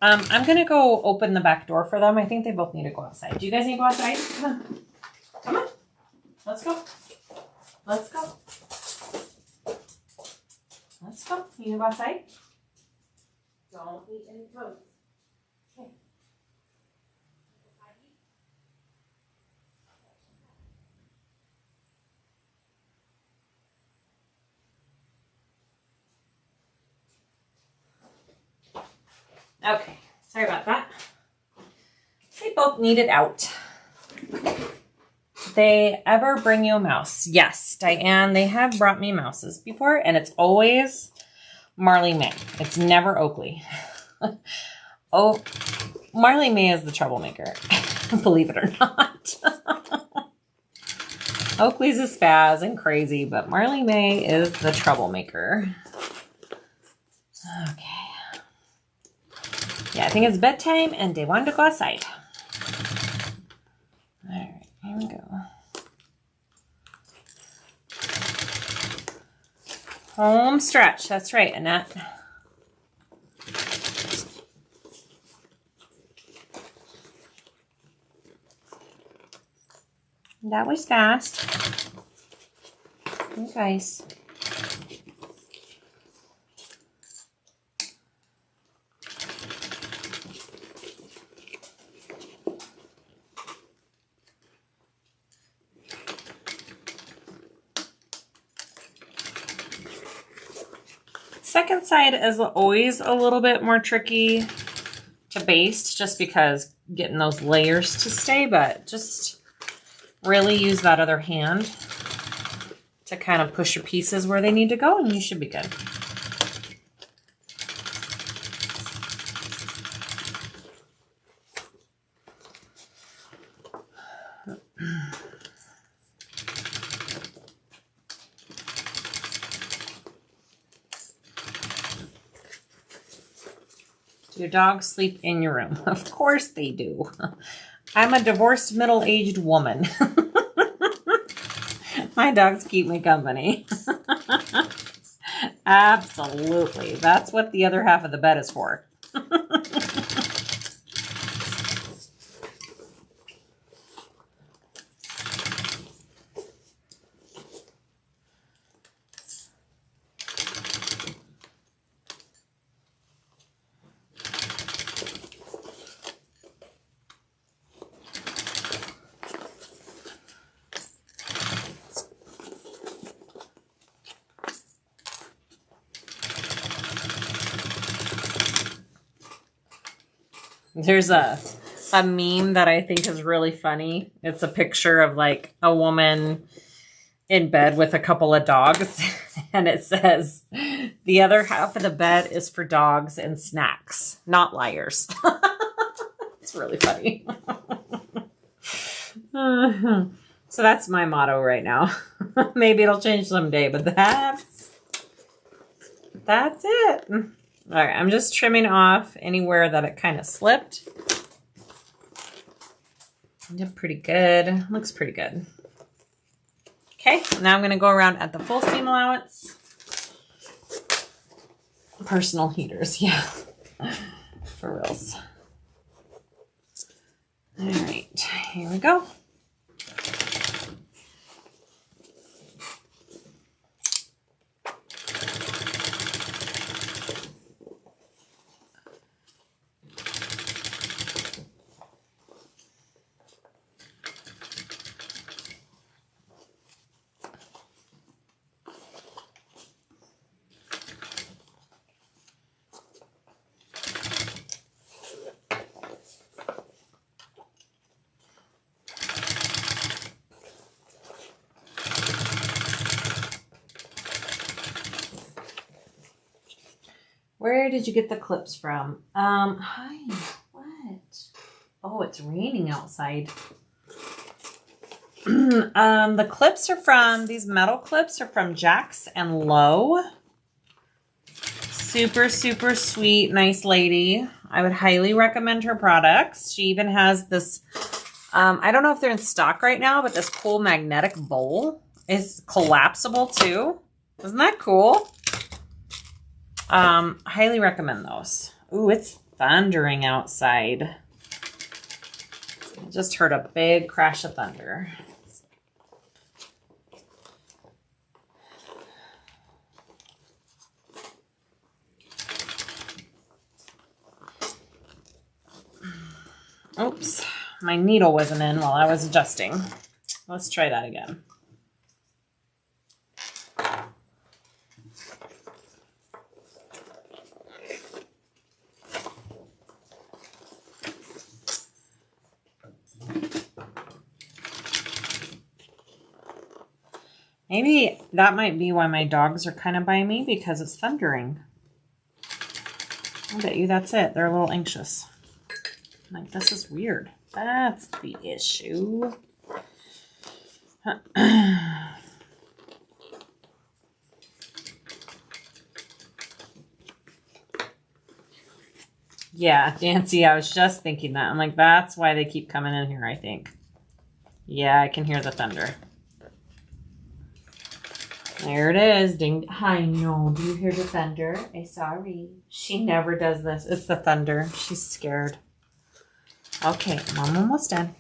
I'm going to go open the back door for them. I think they both need to go outside. Do you guys need to go outside? Come on. Come on. Let's go. Let's go. Let's go. You need to go outside? Don't eat any toads. Okay. Okay, sorry about that. They both need it out. Did they ever bring you a mouse? Yes, Diane, they have brought me mouses before, and it's always Marley May. It's never Oakley. Oh, Marley May is the troublemaker, believe it or not. Oakley's a spaz and crazy, but Marley May is the troublemaker. Okay. Yeah, I think it's bedtime and they wanted to go outside. All right, here we go. Home stretch. That's right, Annette. That was fast. You guys. Second side is always a little bit more tricky to baste just because getting those layers to stay, but just really use that other hand to kind of push your pieces where they need to go and you should be good. Do your dogs sleep in your room? Of course they do. I'm a divorced middle-aged woman. My dogs keep me company. Absolutely. That's what the other half of the bed is for. There's a meme that I think is really funny. It's a picture of like a woman in bed with a couple of dogs, and it says, the other half of the bed is for dogs and snacks, not liars. It's really funny. So that's my motto right now. Maybe it'll change someday, but that's it. All right, I'm just trimming off anywhere that it kind of slipped. Did pretty good. Looks pretty good. Okay, now I'm going to go around at the full seam allowance. Personal heaters, yeah. For reals. All right, here we go. Where did you get the clips from? Hi, what? Oh, it's raining outside. The clips are from, these metal clips are from Jax and Low. Super, super sweet, nice lady. I would highly recommend her products. She even has this, I don't know if they're in stock right now, but this cool magnetic bowl is collapsible too. Isn't that cool? Highly recommend those. Ooh, it's thundering outside. I just heard a big crash of thunder. Oops, my needle wasn't in while I was adjusting. Let's try that again. Maybe that might be why my dogs are kind of by me, because it's thundering. I bet you that's it. They're a little anxious. Like, this is weird. That's the issue. Yeah, Nancy, I was just thinking that. I'm like, that's why they keep coming in here, I think. Yeah, I can hear the thunder. There it is. Ding. I know. Do you hear the thunder? I'm sorry. She never does this. It's the thunder. She's scared. Okay, I'm almost done.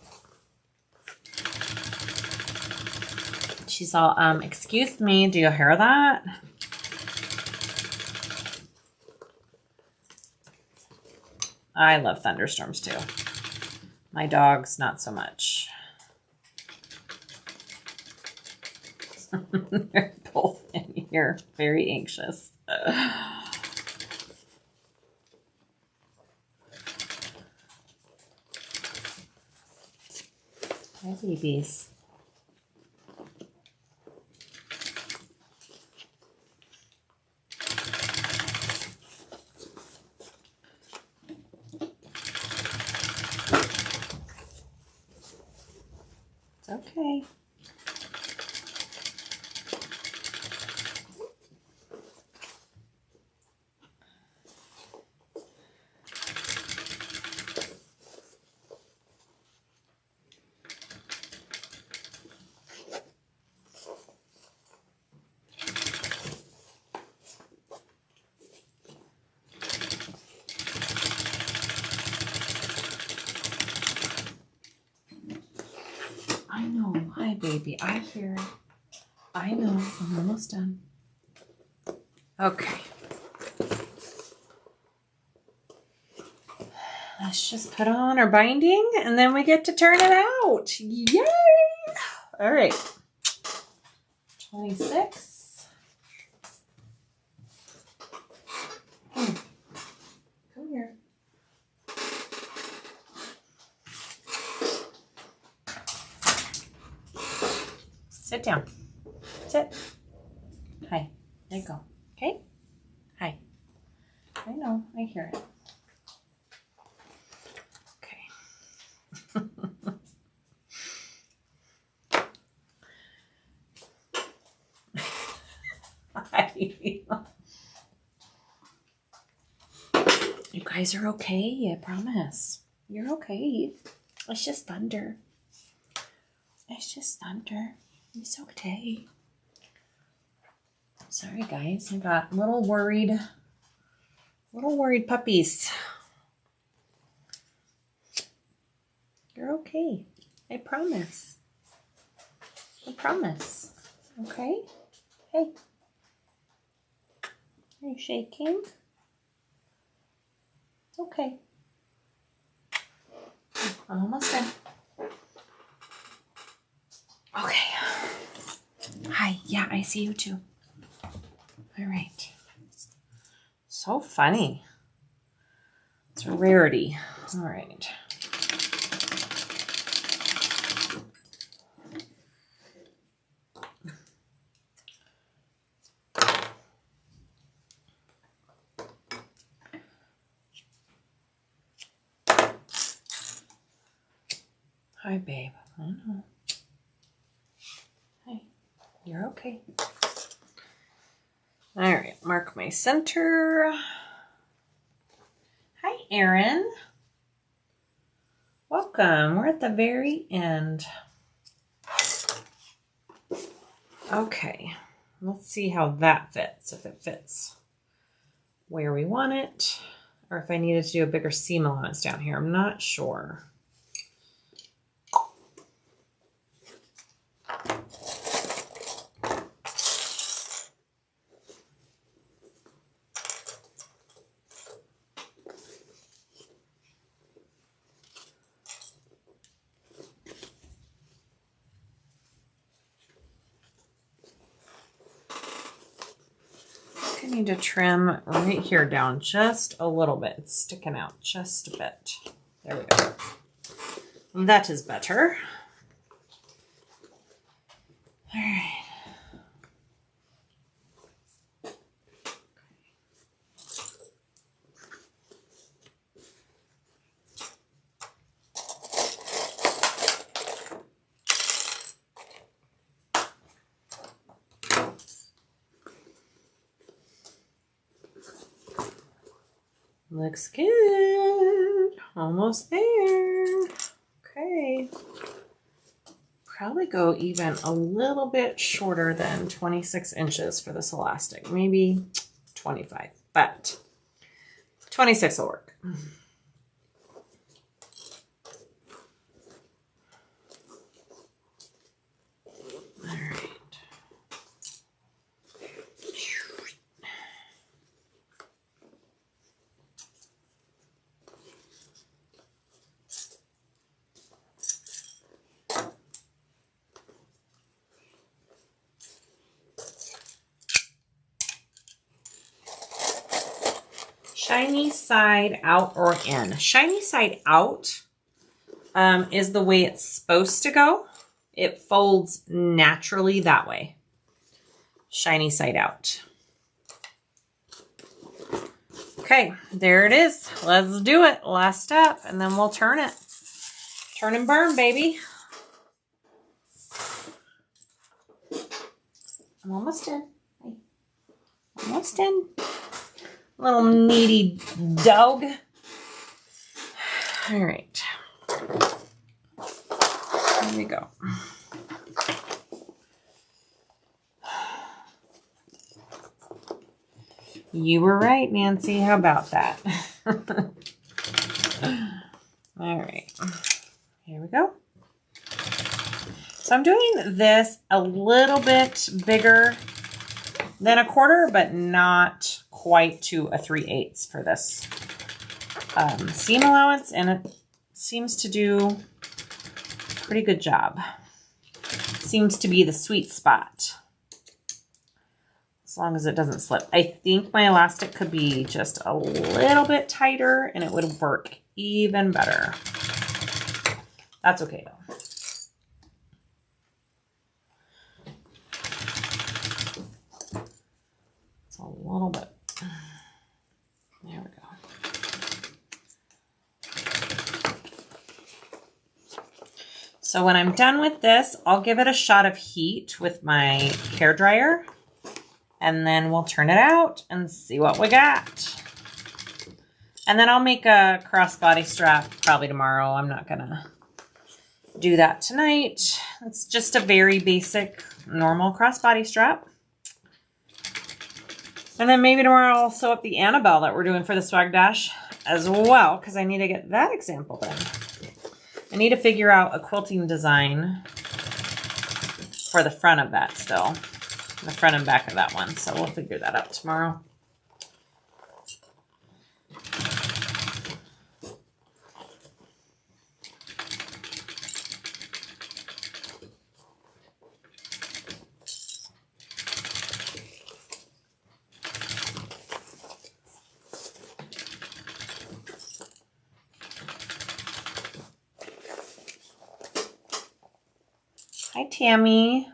She's all, excuse me, do you hear that? I love thunderstorms too. My dogs, not so much. They're both in here, very anxious. Hi, babies. It's okay. baby. I hear it. I know. I'm almost done. Okay. Let's just put on our binding and then we get to turn it out. Yay! All right. 26. Come here. Sit down. Sit. Hi. There you go. Okay? Hi. I know. I hear it. You guys are okay, I promise. You're okay. It's just thunder. It's just thunder. It's okay. Sorry guys, I got little worried puppies. You're okay. I promise. I promise. Okay? Hey. Are you shaking? It's okay. I'm almost done. Okay. Hi. Yeah, I see you too. All right. So funny. It's a rarity. All right. Hi, babe. I know. Hey, you're okay. All right, mark my center. Hi, Erin. Welcome. We're at the very end. Okay, let's see how that fits. If it fits where we want it, or if I needed to do a bigger seam allowance down here. I'm not sure. I need to trim right here down just a little bit. It's sticking out just a bit. There we go. That is better. All right. Looks good. Almost there. Okay. Probably go even a little bit shorter than 26 inches for this elastic. Maybe 25, but 26 will work. All right. Shiny side out or in. Shiny side out is the way it's supposed to go. It folds naturally that way. Shiny side out. Okay, there it is. Let's do it. Last step, and then we'll turn it. Turn and burn, baby. I'm almost in. Almost in. Little needy dog. All right. Here we go. You were right, Nancy. How about that? All right. Here we go. So I'm doing this a little bit bigger than a quarter, but not quite to a 3/8 for this seam allowance, and it seems to do a pretty good job. Seems to be the sweet spot, as long as it doesn't slip. I think my elastic could be just a little bit tighter and it would work even better. That's okay though. It's a little bit. There we go. So when I'm done with this, I'll give it a shot of heat with my hair dryer, and then we'll turn it out and see what we got. And then I'll make a crossbody strap probably tomorrow. I'm not gonna do that tonight. It's just a very basic, normal crossbody strap. And then maybe tomorrow I'll sew up the Annabelle that we're doing for the Swag Dash as well, because I need to get that example done. I need to figure out a quilting design for the front of that still. The front and back of that one. So we'll figure that out tomorrow. Hi, Tammy.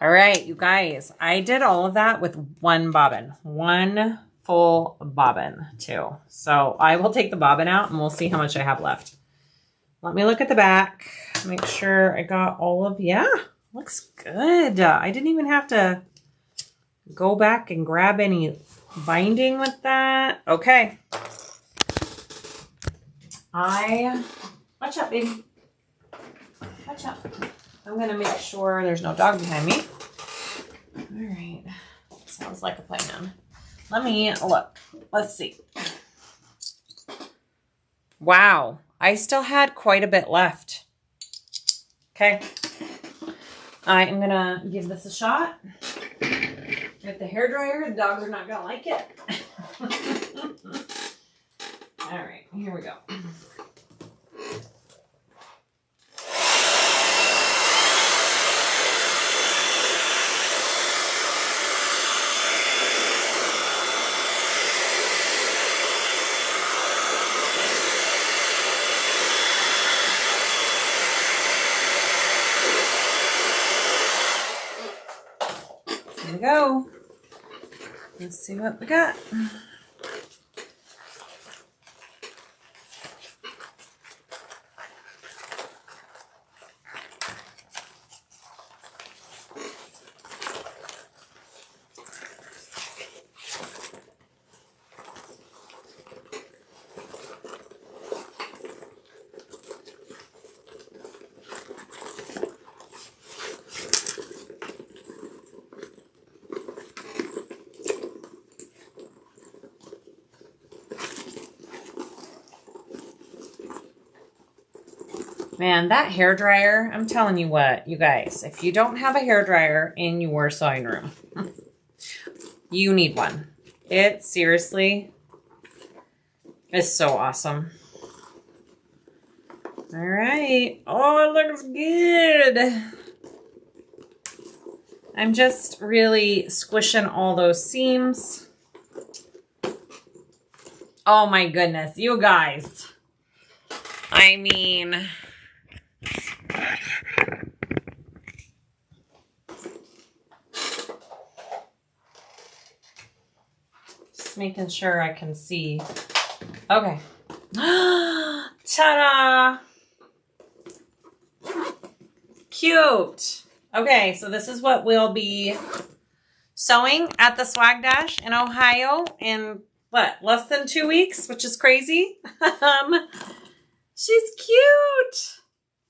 All right, you guys, I did all of that with one bobbin, one full bobbin too. So I will take the bobbin out and we'll see how much I have left. Let me look at the back, make sure I got all of, yeah, looks good. I didn't even have to go back and grab any binding with that. Okay. Watch out, baby. Watch out. I'm going to make sure there's no dog behind me. All right. Sounds like a plan. Let me look. Let's see. Wow. I still had quite a bit left. Okay. I am going to give this a shot. With the hairdryer, the dogs are not going to like it. All right. Here we go. Here we go. Let's see what we got. Man, that hair dryer, I'm telling you what, you guys, if you don't have a hair dryer in your sewing room, you need one. It seriously is so awesome. All right. Oh, it looks good. I'm just really squishing all those seams. Oh my goodness, you guys. I mean... Just making sure I can see. Okay. Ta-da! Cute. Okay, so this is what we'll be sewing at the Swag Dash in Ohio in what, less than 2 weeks, which is crazy. She's cute.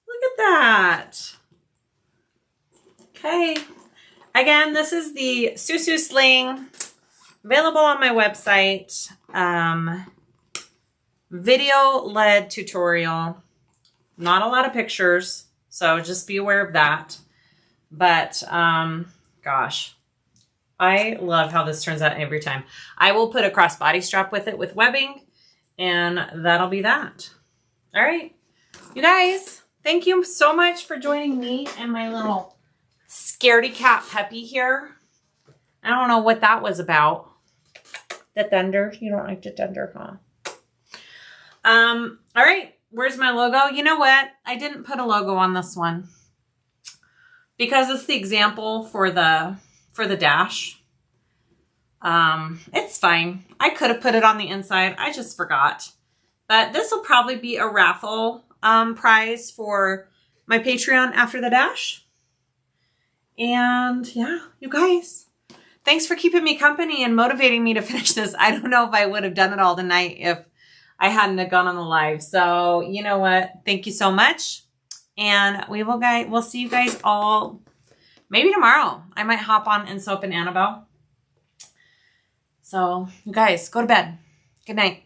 Look at that. Okay. Again, this is the Sue Sue Sling, available on my website. Video-led tutorial. Not a lot of pictures, so just be aware of that. But, gosh, I love how this turns out every time. I will put a crossbody strap with it with webbing, and that'll be that. All right, you guys, thank you so much for joining me and my little scaredy cat Peppy here. I don't know what that was about. The thunder. You don't like the thunder, huh? All right, where's my logo? You know what? I didn't put a logo on this one because it's the example for the dash. It's fine. I could have put it on the inside. I just forgot. But this will probably be a raffle prize for my Patreon after the dash. And yeah, you guys, thanks for keeping me company and motivating me to finish this. I don't know if I would have done it all tonight if I hadn't have gone on the live. So you know what? Thank you so much. And we'll see you guys all maybe tomorrow. I might hop on and soap and Annabelle. So you guys, go to bed. Good night.